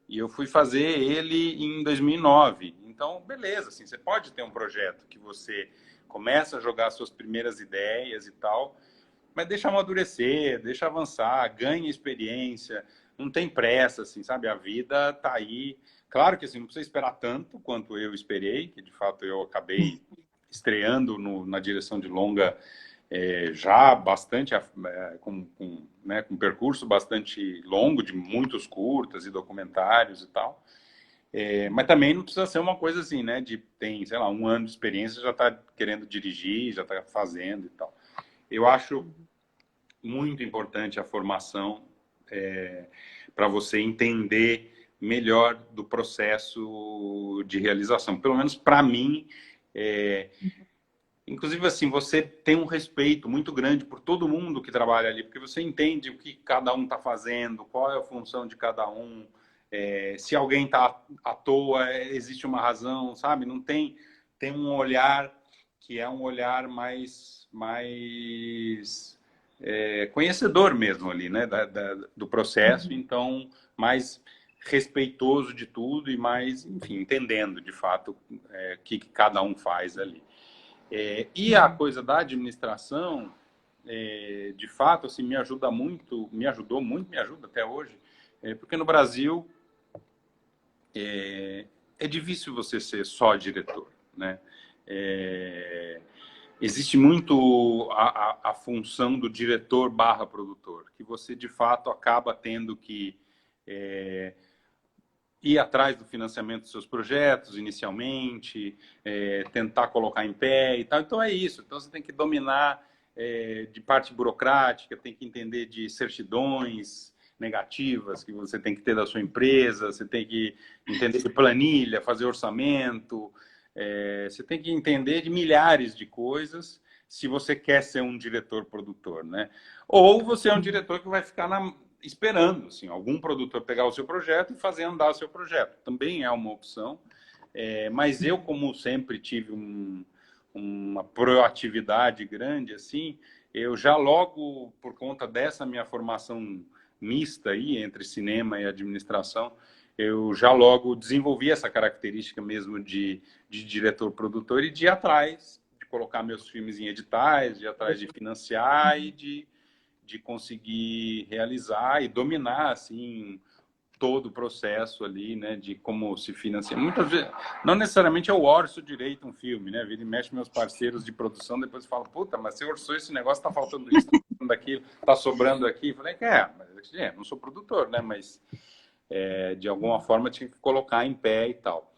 e eu fui fazer ele em 2009. Então, beleza. Assim, você pode ter um projeto que você começa a jogar suas primeiras ideias e tal. Mas deixa amadurecer, deixa avançar, ganha experiência, não tem pressa, assim, sabe? A vida tá aí. Claro que assim, não precisa esperar tanto quanto eu esperei, que de fato eu acabei estreando na direção de longa já bastante, né, com um percurso bastante longo, de muitos curtas e documentários e tal. Mas também não precisa ser uma coisa assim, né? Tem, sei lá, 1 ano de experiência, já está querendo dirigir, já está fazendo e tal. Eu acho muito importante a formação para você entender melhor do processo de realização. Pelo menos para mim, inclusive assim, você tem um respeito muito grande por todo mundo que trabalha ali, porque você entende o que cada um está fazendo, qual é a função de cada um, se alguém está à toa, existe uma razão, sabe? Não tem um olhar que é um olhar mais conhecedor mesmo ali, né, do processo, então mais respeitoso de tudo e mais, enfim, entendendo de fato o que cada um faz ali. E a coisa da administração, de fato, assim, me ajuda muito, me ajudou muito, me ajuda até hoje, porque no Brasil é difícil você ser só diretor, né? Existe muito a função do diretor barra produtor, que você, de fato, acaba tendo que ir atrás do financiamento dos seus projetos inicialmente, tentar colocar em pé e tal. Então, é isso. Então, você tem que dominar de parte burocrática, tem que entender de certidões negativas que você tem que ter da sua empresa, você tem que entender de planilha, fazer orçamento, você tem que entender de milhares de coisas se você quer ser um diretor-produtor, né? Ou você é um diretor que vai ficar esperando assim, algum produtor pegar o seu projeto e fazer andar o seu projeto. Também é uma opção. Mas eu, como sempre tive uma proatividade grande, assim, eu já logo, por conta dessa minha formação mista aí, entre cinema e administração, eu já logo desenvolvi essa característica mesmo de diretor-produtor e de ir atrás, de colocar meus filmes em editais, de ir atrás de financiar e de conseguir realizar e dominar, assim, todo o processo ali, né, de como se financia. Muitas vezes, não necessariamente eu orço direito um filme, né, vira e mexe meus parceiros de produção, depois falo, puta, mas você orçou esse negócio, tá faltando isso, tá faltando aquilo, tá sobrando aqui. Eu falei, mas não sou produtor, né, mas de alguma forma tinha que colocar em pé e tal.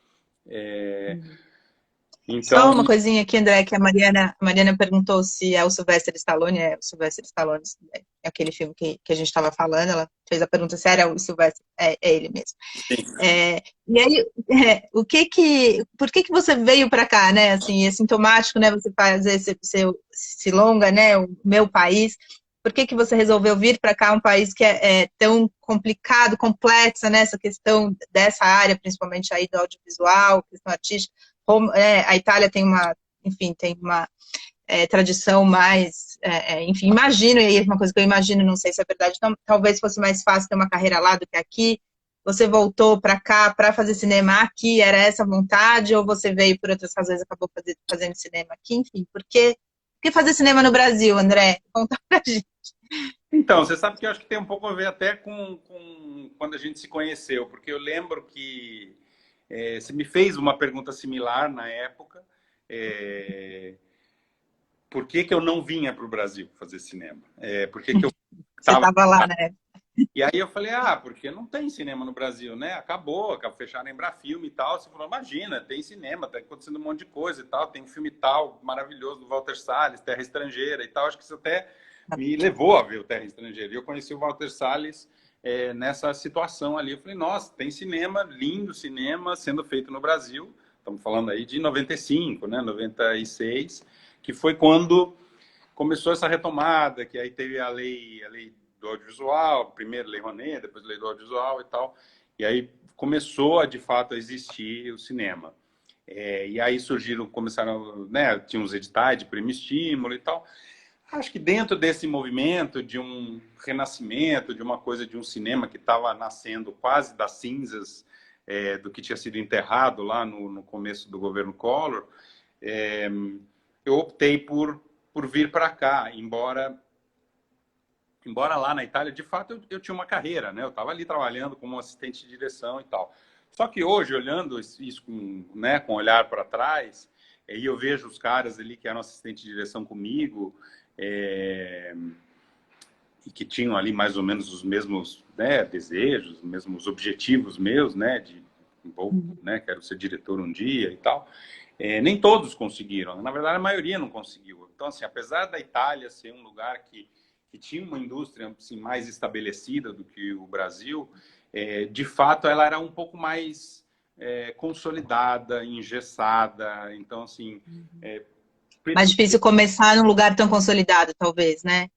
Só Então, uma coisinha aqui, André, que a Mariana perguntou se é o Sylvester Stallone. É o Sylvester Stallone, é aquele filme que a gente estava falando. Ela fez a pergunta se era o Sylvester. É ele mesmo. E aí, por que você veio para cá, né? Assim, é sintomático, né? Você fazer esse longa, né? O meu país. Por que você resolveu vir para cá, um país que é tão complicado, complexa, né? Essa questão dessa área, principalmente aí do audiovisual, questão artística. A Itália tem uma tradição mais, enfim, imagino, e é uma coisa que eu imagino, não sei se é verdade, então, talvez fosse mais fácil ter uma carreira lá do que aqui. Você voltou para cá para fazer cinema aqui, era essa a vontade, ou você veio por outras razões e acabou fazendo cinema aqui? Enfim, por que fazer cinema no Brasil, André? Conta pra gente. então, você sabe que eu acho que tem um pouco a ver até com quando a gente se conheceu, porque eu lembro que você me fez uma pergunta similar na época. Por que eu não vinha para o Brasil fazer cinema? Por que eu Você estava... estava lá, né? E aí eu falei, porque não tem cinema no Brasil, né? Acabou fecharam a Embrafilme e tal. Você falou, imagina, tem cinema, tá acontecendo um monte de coisa e tal. Tem um filme tal, maravilhoso, do Walter Salles, Terra Estrangeira e tal. Acho que isso até me levou a ver o Terra Estrangeira. E eu conheci o Walter Salles nessa situação ali. Eu falei, nossa, tem cinema, lindo cinema sendo feito no Brasil. Estamos falando aí de 95, né, 96, que foi quando começou essa retomada, que aí teve a lei do audiovisual, primeiro Lei Rouanet, depois Lei do Audiovisual e tal, e aí começou a, de fato, a existir o cinema. E aí começaram, né, tinha uns editais de prêmio estímulo e tal. Acho que dentro desse movimento de um renascimento, de uma coisa de um cinema que estava nascendo quase das cinzas do que tinha sido enterrado lá no começo do governo Collor, eu optei por vir para cá, embora lá na Itália, de fato, eu tinha uma carreira, né? Eu estava ali trabalhando como assistente de direção e tal. Só que hoje, olhando isso com olhar para trás, e eu vejo os caras ali que eram assistentes de direção comigo, e que tinham ali mais ou menos os mesmos, né, desejos, os mesmos objetivos meus, né, né, quero ser diretor um dia e tal. Nem todos conseguiram. Na verdade, a maioria não conseguiu. Então, assim, apesar da Itália ser um lugar que tinha uma indústria assim, mais estabelecida do que o Brasil, de fato, ela era um pouco mais consolidada, engessada. Então, assim... mais difícil começar num lugar tão consolidado, talvez, né?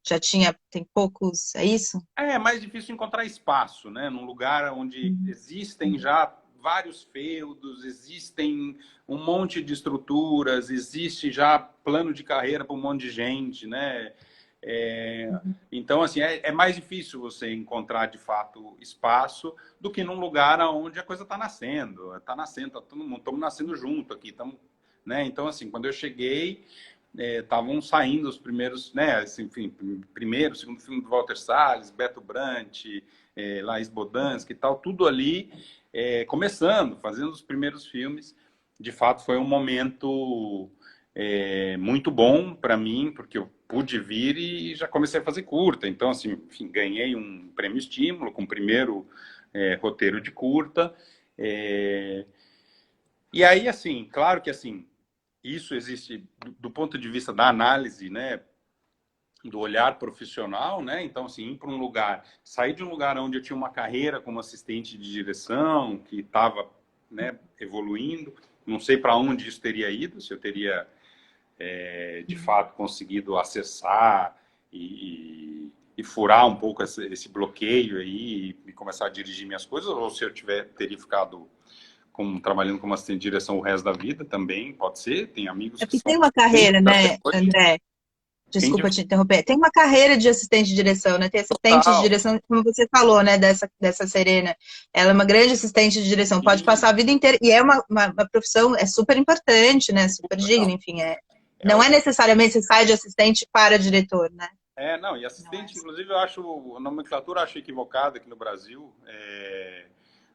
Tem poucos, é isso? É mais difícil encontrar espaço, né? Num lugar onde existem já vários feudos, existem um monte de estruturas, existe já plano de carreira para um monte de gente, né? Então, assim, é mais difícil você encontrar, de fato, espaço do que num lugar onde a coisa está nascendo. Está nascendo, tá todo mundo, estamos nascendo junto aqui, né? Então, assim, quando eu cheguei, estavam saindo os primeiros, né? Assim, enfim, primeiro, segundo filme do Walter Salles, Beto Brant, Laís Bodansky e tal, tudo ali começando, fazendo os primeiros filmes. De fato, foi um momento muito bom para mim, porque eu pude vir e já comecei a fazer curta. Então, assim, enfim, ganhei um prêmio estímulo com o primeiro roteiro de curta. E aí, assim, claro que assim, isso existe do ponto de vista da análise, né, do olhar profissional, né? Então, assim, ir para um lugar, sair de um lugar onde eu tinha uma carreira como assistente de direção, que estava, né, evoluindo, não sei para onde isso teria ido, se eu teria, de fato, conseguido acessar e furar um pouco esse bloqueio aí e começar a dirigir minhas coisas, ou se eu teria ficado trabalhando como assistente de direção o resto da vida também, pode ser. Tem amigos que Porque são... tem uma carreira, né, André? Desculpa te interromper. Tem uma carreira de assistente de direção, né? Tem assistente de Total. direção, como você falou, né? Dessa Serena. Ela é uma grande assistente de direção. Pode passar a vida inteira. E é uma profissão, é super importante, né? Super digna, enfim. Não é necessariamente você sai de assistente para diretor, né? Não, e assistente, inclusive, eu acho, a nomenclatura acho equivocada aqui no Brasil.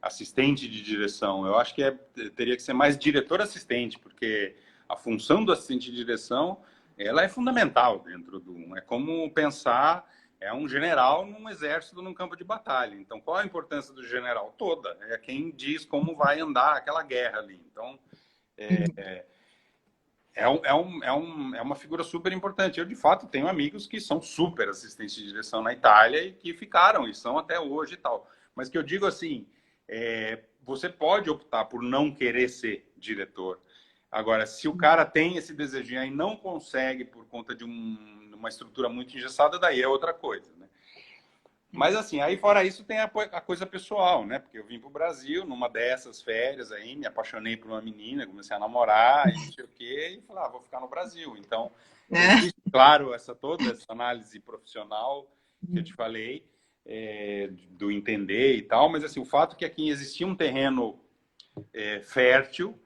Assistente de direção. Eu acho que teria que ser mais diretor-assistente, porque a função do assistente de direção, ela é fundamental dentro é como pensar um general num exército, num campo de batalha. Então, qual a importância do general? Toda. É quem diz como vai andar aquela guerra ali. Então, é uma figura super importante. Eu, de fato, tenho amigos que são super assistentes de direção na Itália e que ficaram, e são até hoje e tal. Mas que eu digo assim, você pode optar por não querer ser diretor. Agora, se o cara tem esse desejo e não consegue por conta de uma estrutura muito engessada, daí é outra coisa, né? Mas, assim, aí fora isso tem a coisa pessoal, né? Porque eu vim para o Brasil numa dessas férias aí, me apaixonei por uma menina, comecei a namorar e não sei o quê, e falei, vou ficar no Brasil. Então, existe, claro, toda essa análise profissional que eu te falei, do entender e tal, mas, assim, o fato é que aqui existia um terreno fértil,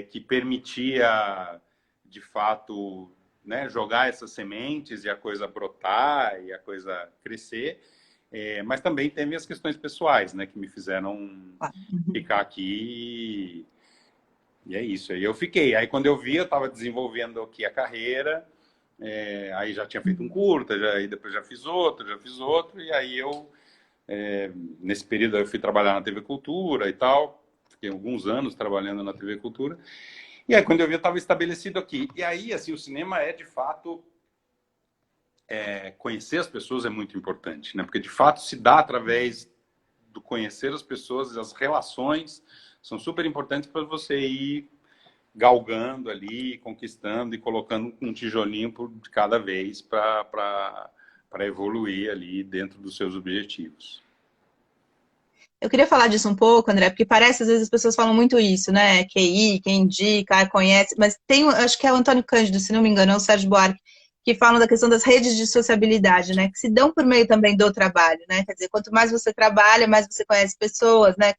que permitia, de fato, né, jogar essas sementes e a coisa brotar e a coisa crescer. Mas também teve as questões pessoais, né, que me fizeram ficar aqui. E é isso. Aí eu fiquei. Aí quando eu vi, eu estava desenvolvendo aqui a carreira. Aí já tinha feito um curta, aí depois já fiz outro. E aí nesse período, eu fui trabalhar na TV Cultura e tal. Fiquei alguns anos trabalhando na TV Cultura. E aí quando eu vi, eu estava estabelecido aqui. E aí, assim, o cinema é, de fato, conhecer as pessoas é muito importante, né? Porque de fato se dá através do conhecer as pessoas, as relações são super importantes para você ir galgando ali, conquistando e colocando um tijolinho de cada vez para evoluir ali dentro dos seus objetivos. Eu queria falar disso um pouco, André, porque parece, às vezes, as pessoas falam muito isso, né? QI, quem indica, conhece, mas tem, acho que é o Antônio Cândido, se não me engano, é o Sérgio Buarque, que falam da questão das redes de sociabilidade, né? Que se dão por meio também do trabalho, né? Quer dizer, quanto mais você trabalha, mais você conhece pessoas, né?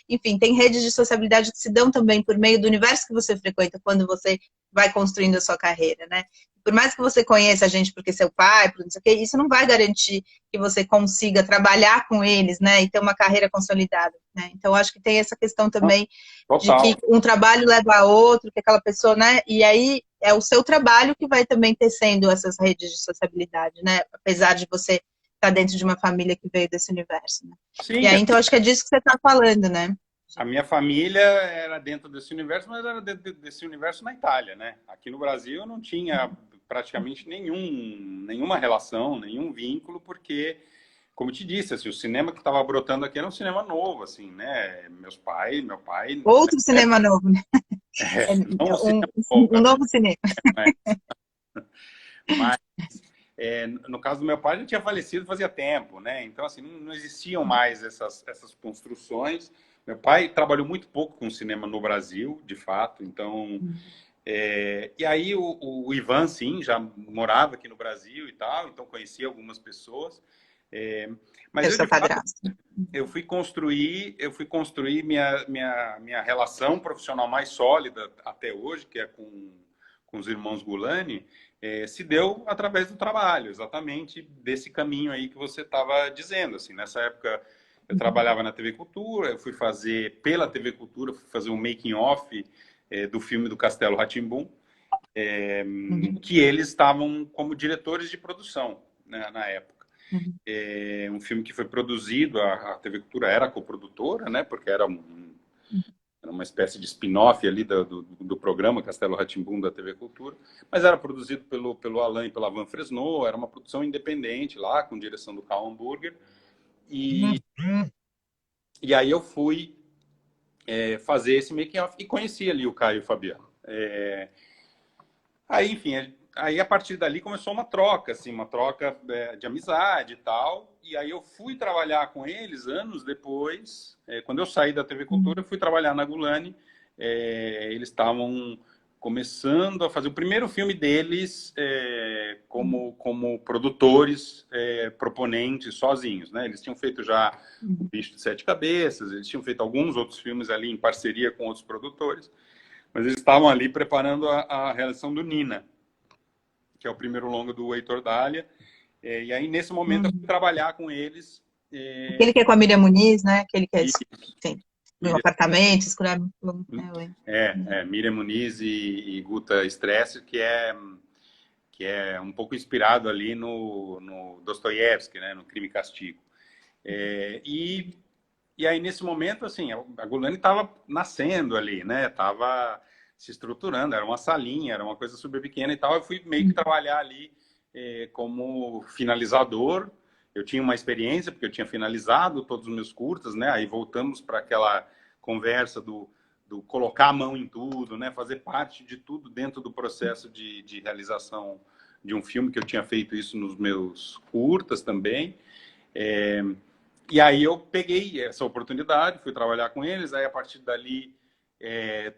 Enfim, tem redes de sociabilidade que se dão também por meio do universo que você frequenta quando você vai construindo a sua carreira, né? Por mais que você conheça a gente porque seu pai, por não sei o quê, isso não vai garantir que você consiga trabalhar com eles, né? E ter uma carreira consolidada, né? Então, acho que tem essa questão também de Total. que um trabalho leva a outro, que aquela pessoa, né? E aí é o seu trabalho que vai também tecendo essas redes de sociabilidade, né? Apesar de você estar dentro de uma família que veio desse universo, né? E Sim, aí, então, acho que é disso que você está falando, né? a minha família era dentro desse universo, mas era dentro desse universo na Itália, né? Aqui no Brasil eu não tinha praticamente nenhuma relação, nenhum vínculo, porque, como eu te disse, assim, o cinema que estava brotando aqui era um cinema novo, assim, né? Meu pai, Outro cinema novo, né? não um Um, cinema novo, um novo cinema. mas no caso do meu pai, ele tinha falecido fazia tempo, né? Então, assim, não existiam mais essas construções. Meu pai trabalhou muito pouco com cinema no Brasil, de fato. Então, e aí o Ivan, sim, já morava aqui no Brasil e tal, então conhecia algumas pessoas. Mas É o eu, de seu fato, padrasto. eu fui construir minha relação profissional mais sólida até hoje, que é com os irmãos Gulani, se deu através do trabalho, exatamente desse caminho aí que você estava dizendo. Assim, nessa época eu trabalhava na TV Cultura, eu fui fazer, pela TV Cultura, fui fazer um making off do filme do Castelo rá tim que eles estavam como diretores de produção, né, na época. Um filme que foi produzido, a TV Cultura era coprodutora, né, porque era uma espécie de spin-off ali do programa Castelo rá tim da TV Cultura, mas era produzido pelo Alain e pela Van Fresno, era uma produção independente lá, com direção do Karl Hamburger, e aí eu fui fazer esse making-off e conheci ali o Caio e o Fabiano. Aí, enfim, aí a partir dali começou uma troca, assim, uma troca de amizade e tal. E aí eu fui trabalhar com eles anos depois. Quando eu saí da TV Cultura, eu fui trabalhar na Gulani. Eles estavam começando a fazer o primeiro filme deles como produtores proponentes sozinhos, né? Eles tinham feito já O Bicho de Sete Cabeças, eles tinham feito alguns outros filmes ali em parceria com outros produtores. Mas eles estavam ali preparando a realização do Nina, que é o primeiro longa do Heitor Dália. E aí, nesse momento, eu fui trabalhar com eles. Aquele que é com a Miriam Muniz, né? Aquele que é, E, sim, no Miriam, apartamento, escuro. Miriam Muniz e Guta Stresser, que é um pouco inspirado ali no Dostoiévski, né? No Crime e Castigo. E aí, nesse momento, assim, a Gulani estava nascendo ali, né? Estava se estruturando, era uma salinha, era uma coisa super pequena e tal. Eu fui meio que trabalhar ali como finalizador. Eu tinha uma experiência, porque eu tinha finalizado todos os meus curtas, né? Aí voltamos para aquela conversa do colocar a mão em tudo, né? Fazer parte de tudo dentro do processo de realização de um filme, que eu tinha feito isso nos meus curtas também. E aí eu peguei essa oportunidade, fui trabalhar com eles, aí a partir dali,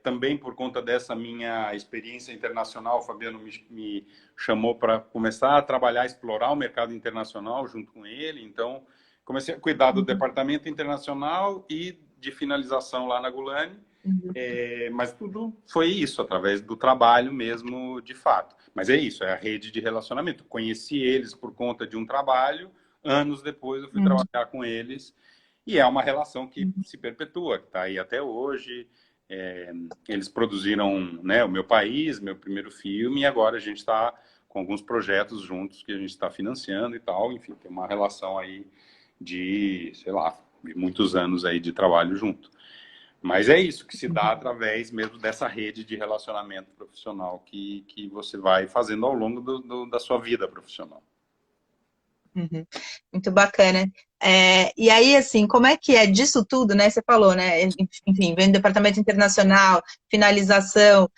também por conta dessa minha experiência internacional, o Fabiano me chamou para começar a trabalhar, explorar o mercado internacional junto com ele, então comecei a cuidar do departamento internacional e de finalização lá na Gulani, mas tudo foi isso, através do trabalho mesmo, de fato. Mas é isso, é a rede de relacionamento. Conheci eles por conta de um trabalho, anos depois eu fui trabalhar com eles, e é uma relação que se perpetua, que está aí até hoje. Eles produziram, né, O Meu País, meu primeiro filme, e agora a gente está com alguns projetos juntos que a gente está financiando e tal. Enfim, tem uma relação aí de, sei lá, de muitos anos aí de trabalho junto. Mas é isso que se dá através mesmo dessa rede de relacionamento profissional que você vai fazendo ao longo da sua vida profissional. Uhum. Muito bacana. E aí, assim, como é que é disso tudo, né? Você falou, né? Enfim, vem do departamento internacional, finalização,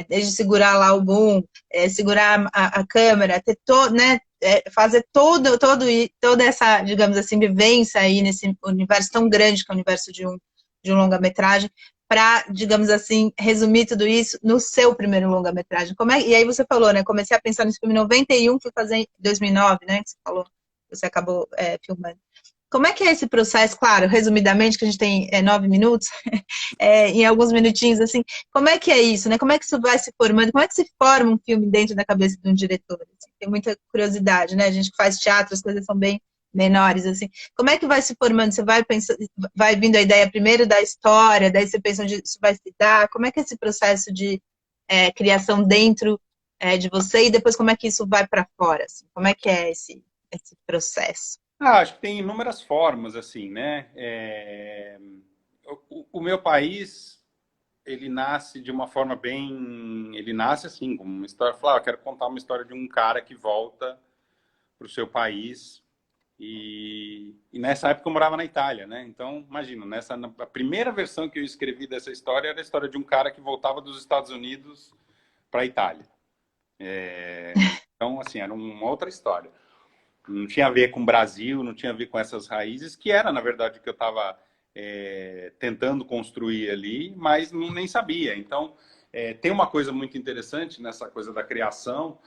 desde segurar lá o boom, segurar a câmera, ter todo, né? Fazer toda essa, digamos assim, vivência aí nesse universo tão grande que é o universo de um longa-metragem, para, digamos assim, resumir tudo isso no seu primeiro longa-metragem. E aí você falou, né? Comecei a pensar nesse filme em 91, fui fazer em 2009, né? Que você falou, você acabou filmando. Como é que é esse processo? Claro, resumidamente, que a gente tem 9 minutos, em alguns minutinhos, assim, como é que é isso, né? Como é que isso vai se formando? Como é que se forma um filme dentro da cabeça de um diretor? Assim, tem muita curiosidade, né? A gente que faz teatro, as coisas são bem menores, assim. Como é que vai se formando? Você vai pensando, vai vindo a ideia primeiro da história, daí você pensa onde isso vai se dar? Como é que é esse processo de criação dentro de você e depois como é que isso vai para fora? Assim? Como é que é esse processo? Acho que tem inúmeras formas, assim, né? O meu país, ele nasce de uma forma bem... Ele nasce assim, como uma história... Falar, eu quero contar uma história de um cara que volta para o seu país e nessa época eu morava na Itália, né? Então, imagina, a primeira versão que eu escrevi dessa história era a história de um cara que voltava dos Estados Unidos para a Itália. Então, assim, era uma outra história. Não tinha a ver com o Brasil, não tinha a ver com essas raízes, que era, na verdade, o que eu estava tentando construir ali, mas nem sabia. Então, tem uma coisa muito interessante nessa coisa da criação,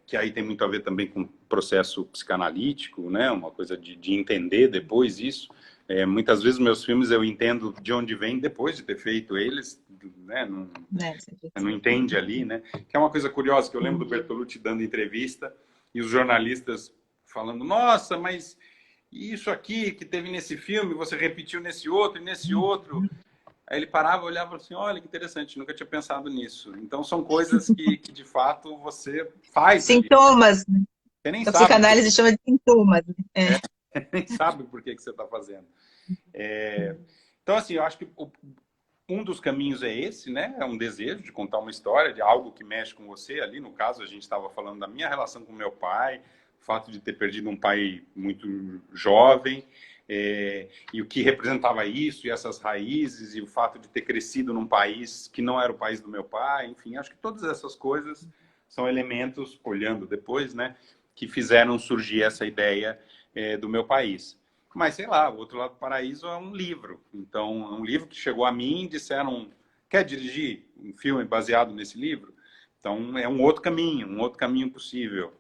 que aí tem muito a ver também com o processo psicanalítico, né? Uma coisa de entender depois isso. Muitas vezes meus filmes eu entendo de onde vem depois de ter feito eles, né? Não entende ali, né? Que é uma coisa curiosa, que eu lembro do Bertolucci dando entrevista e os jornalistas falando, nossa, mas isso aqui que teve nesse filme, você repetiu nesse outro e nesse outro. Aí ele parava, olhava assim, olha que interessante, nunca tinha pensado nisso. Então são coisas que de fato você faz ali. Sintomas, né? Você nem A sabe por psicanálise chama de sintomas. Né? nem sabe por que você está fazendo. Então, assim, eu acho que um dos caminhos é esse, né? É um desejo de contar uma história de algo que mexe com você. Ali, no caso, a gente estava falando da minha relação com meu pai, o fato de ter perdido um pai muito jovem, e o que representava isso, e essas raízes, e o fato de ter crescido num país que não era o país do meu pai. Enfim, acho que todas essas coisas são elementos, olhando depois, né? Que fizeram surgir essa ideia do meu país. Mas, sei lá, O Outro Lado do Paraíso é um livro. Então, é um livro que chegou a mim e disseram, quer dirigir um filme baseado nesse livro? Então, é um outro caminho possível.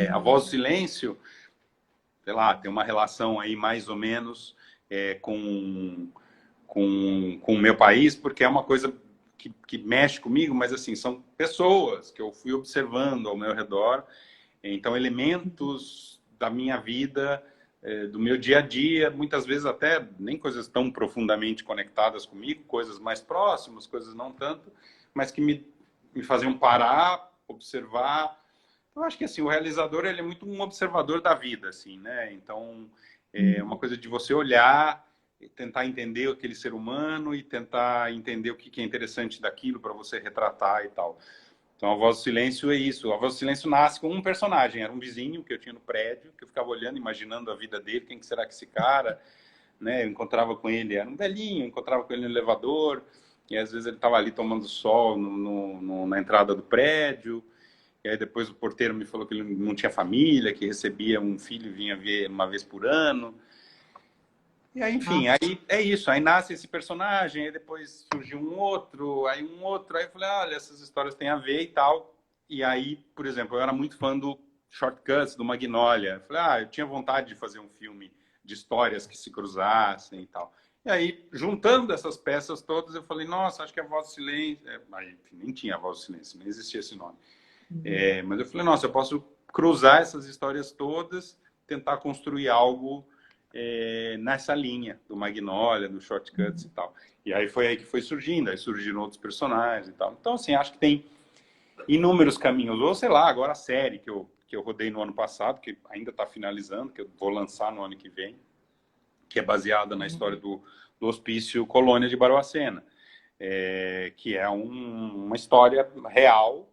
A Voz do Silêncio, sei lá, tem uma relação aí mais ou menos com o meu país, porque é uma coisa que mexe comigo, mas assim, são pessoas que eu fui observando ao meu redor. Então, elementos da minha vida, do meu dia a dia, muitas vezes até nem coisas tão profundamente conectadas comigo, coisas mais próximas, coisas não tanto, mas que me faziam parar, observar. Eu acho que assim, o realizador ele é muito um observador da vida, assim, né? Então, é uma coisa de você olhar, tentar entender aquele ser humano e tentar entender o que é interessante daquilo para você retratar e tal. Então, A Voz do Silêncio é isso. A Voz do Silêncio nasce com um personagem. Era um vizinho que eu tinha no prédio, que eu ficava olhando, imaginando a vida dele. Quem que será que esse cara? Né? Eu encontrava com ele, era um velhinho, eu encontrava com ele no elevador. E às vezes ele estava ali tomando sol na entrada do prédio. E aí depois o porteiro me falou que ele não tinha família, que recebia um filho e vinha ver uma vez por ano. E aí, enfim, aí é isso. Aí nasce esse personagem, aí depois surge um outro, aí um outro. Aí eu falei, olha, essas histórias têm a ver e tal. E aí, por exemplo, eu era muito fã do Shortcuts, do Magnolia. Eu falei, eu tinha vontade de fazer um filme de histórias que se cruzassem e tal. E aí, juntando essas peças todas, eu falei, nossa, acho que a Voz do Silêncio... Enfim, nem tinha a Voz do Silêncio, nem existia esse nome. Mas eu falei, nossa, eu posso cruzar essas histórias todas, tentar construir algo nessa linha do Magnolia, do Shortcuts e tal. E aí foi aí que foi surgindo, aí surgiram outros personagens e tal. Então, assim, acho que tem inúmeros caminhos. Ou, sei lá, agora a série que eu rodei no ano passado, que ainda está finalizando, que eu vou lançar no ano que vem, que é baseada na história do Hospício Colônia de Barbacena, que é uma história real,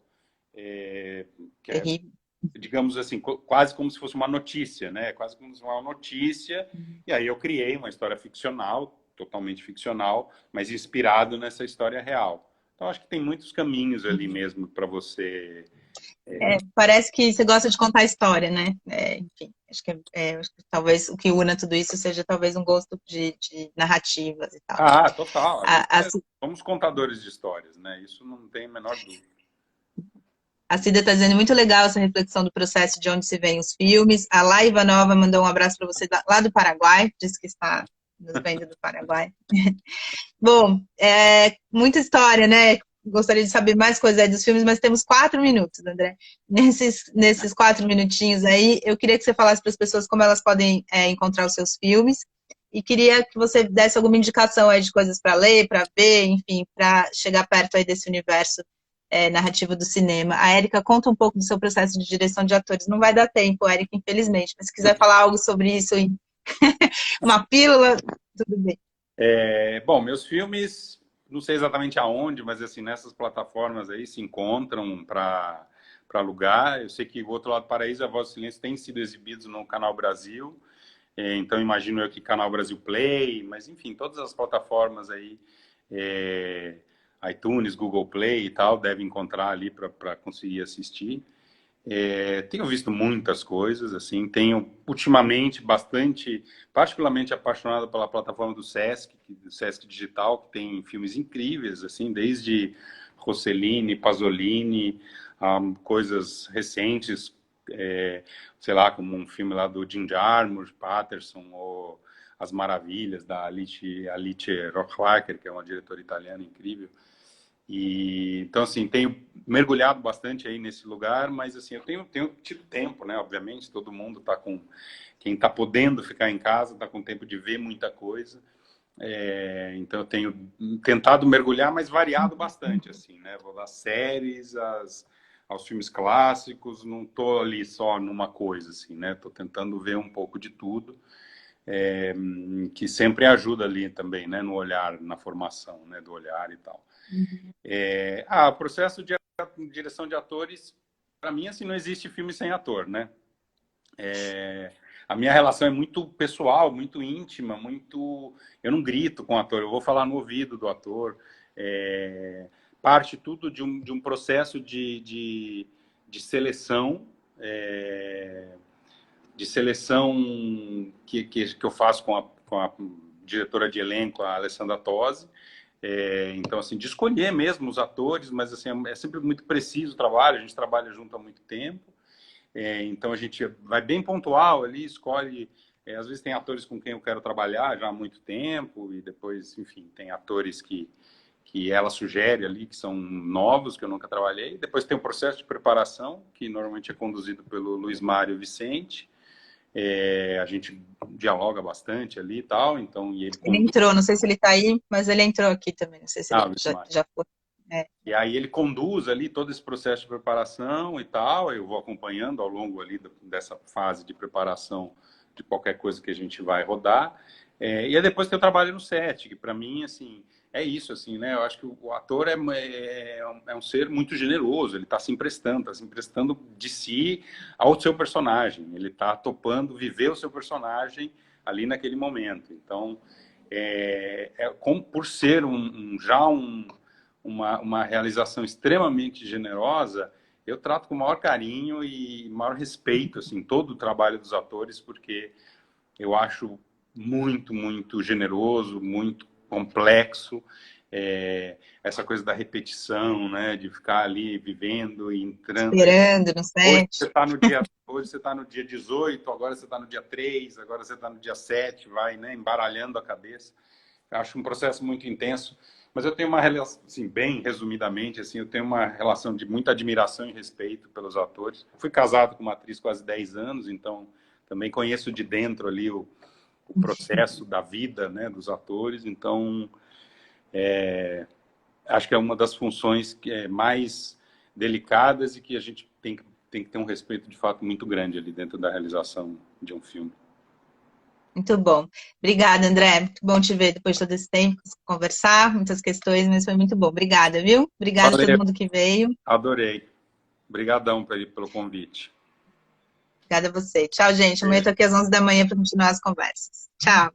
que é Terrível. digamos assim, quase como se fosse uma notícia, né? Quase como se fosse uma notícia. E aí eu criei uma história ficcional, totalmente ficcional, mas inspirado nessa história real. Então acho que tem muitos caminhos ali mesmo para você. Parece que você gosta de contar história, né? Enfim, acho que talvez o que una tudo isso seja talvez um gosto de narrativas e tal. Ah, total. A gente A, a, somos contadores de histórias, né? Isso não tem a menor dúvida. a Cida está dizendo muito legal essa reflexão do processo de onde se vêm os filmes. A Laiva Nova mandou um abraço para você lá do Paraguai, disse que está nos vendo do Paraguai. Bom, muita história, né? Gostaria de saber mais coisas aí dos filmes, mas temos 4 minutos, André. Nesses 4 minutinhos aí, eu queria que você falasse para as pessoas como elas podem encontrar os seus filmes e queria que você desse alguma indicação aí de coisas para ler, para ver, enfim, para chegar perto aí desse universo narrativo do cinema. A Érica, conta um pouco do seu processo de direção de atores. Não vai dar tempo, Érica, infelizmente, mas se quiser falar algo sobre isso em uma pílula, tudo bem. Bom, meus filmes, não sei exatamente aonde, mas assim, nessas plataformas aí se encontram para alugar. Eu sei que o Outro Lado do Paraíso e A Voz do Silêncio têm sido exibidos no Canal Brasil, então imagino eu que Canal Brasil Play, mas enfim, todas as plataformas aí, iTunes, Google Play e tal, devem encontrar ali para conseguir assistir. Tenho visto muitas coisas, assim, tenho ultimamente particularmente apaixonado pela plataforma do Sesc Digital, que tem filmes incríveis, assim, desde Rossellini, Pasolini, coisas recentes, sei lá, como um filme lá do Jim Jarmusch, Patterson, ou As Maravilhas, da Alice Rohrwacher, que é uma diretora italiana incrível. Então, assim, tenho mergulhado bastante aí nesse lugar, mas, assim, eu tenho tido tempo, né? Obviamente, todo mundo está com... Quem está podendo ficar em casa está com tempo de ver muita coisa. Então, eu tenho tentado mergulhar, mas variado bastante, assim, né? Vou das séries aos filmes clássicos, não estou ali só numa coisa, assim, né? Estou tentando ver um pouco de tudo, que sempre ajuda ali também, né? No olhar, na formação, né? Do olhar e tal. O processo de direção de atores, para mim, assim, não existe filme sem ator, né? A minha relação é muito pessoal, muito íntima, muito... Eu não grito com o ator, eu vou falar no ouvido do ator. Parte tudo de um processo de seleção, que eu faço com a diretora de elenco, a Alessandra Tosi. Então, assim, de escolher mesmo os atores, mas assim, é sempre muito preciso o trabalho, a gente trabalha junto há muito tempo, então a gente vai bem pontual ali, escolhe, às vezes tem atores com quem eu quero trabalhar já há muito tempo, e depois, enfim, tem atores que ela sugere ali, que são novos, que eu nunca trabalhei, depois tem o processo de preparação, que normalmente é conduzido pelo Luiz Mário Vicente. A gente dialoga bastante ali e tal, então... E ele entrou, não sei se ele está aí, mas ele entrou aqui também, não sei se ele já foi. E aí ele conduz ali todo esse processo de preparação e tal, eu vou acompanhando ao longo ali dessa fase de preparação de qualquer coisa que a gente vai rodar. E aí depois que eu trabalho no set, que para mim, assim, é isso, assim, né? Eu acho que o ator é um ser muito generoso, ele está se emprestando de si ao seu personagem, ele está topando viver o seu personagem ali naquele momento. Então, por ser uma realização extremamente generosa, eu trato com o maior carinho e maior respeito, assim, todo o trabalho dos atores, porque eu acho muito, muito generoso, muito complexo, essa coisa da repetição, né, de ficar ali vivendo e entrando. Esperando no set. Hoje você está no dia 18, agora você está no dia 3, agora você está no dia 7, vai, né, embaralhando a cabeça. Eu acho um processo muito intenso, mas eu tenho uma relação, assim, bem resumidamente, assim, eu tenho uma relação de muita admiração e respeito pelos atores. Fui casado com uma atriz quase 10 anos, então também conheço de dentro ali o processo da vida, né, dos atores, então acho que é uma das funções que é mais delicadas e que a gente tem que ter um respeito de fato muito grande ali dentro da realização de um filme. Muito bom. Obrigada, André. Muito bom te ver depois de todo esse tempo, conversar, muitas questões, mas foi muito bom. Obrigada, viu? Obrigada a todo mundo que veio. Adorei. Obrigadão pelo convite. Obrigada a você. Tchau, gente. Amanhã eu tô aqui às 11 da manhã para continuar as conversas. Tchau.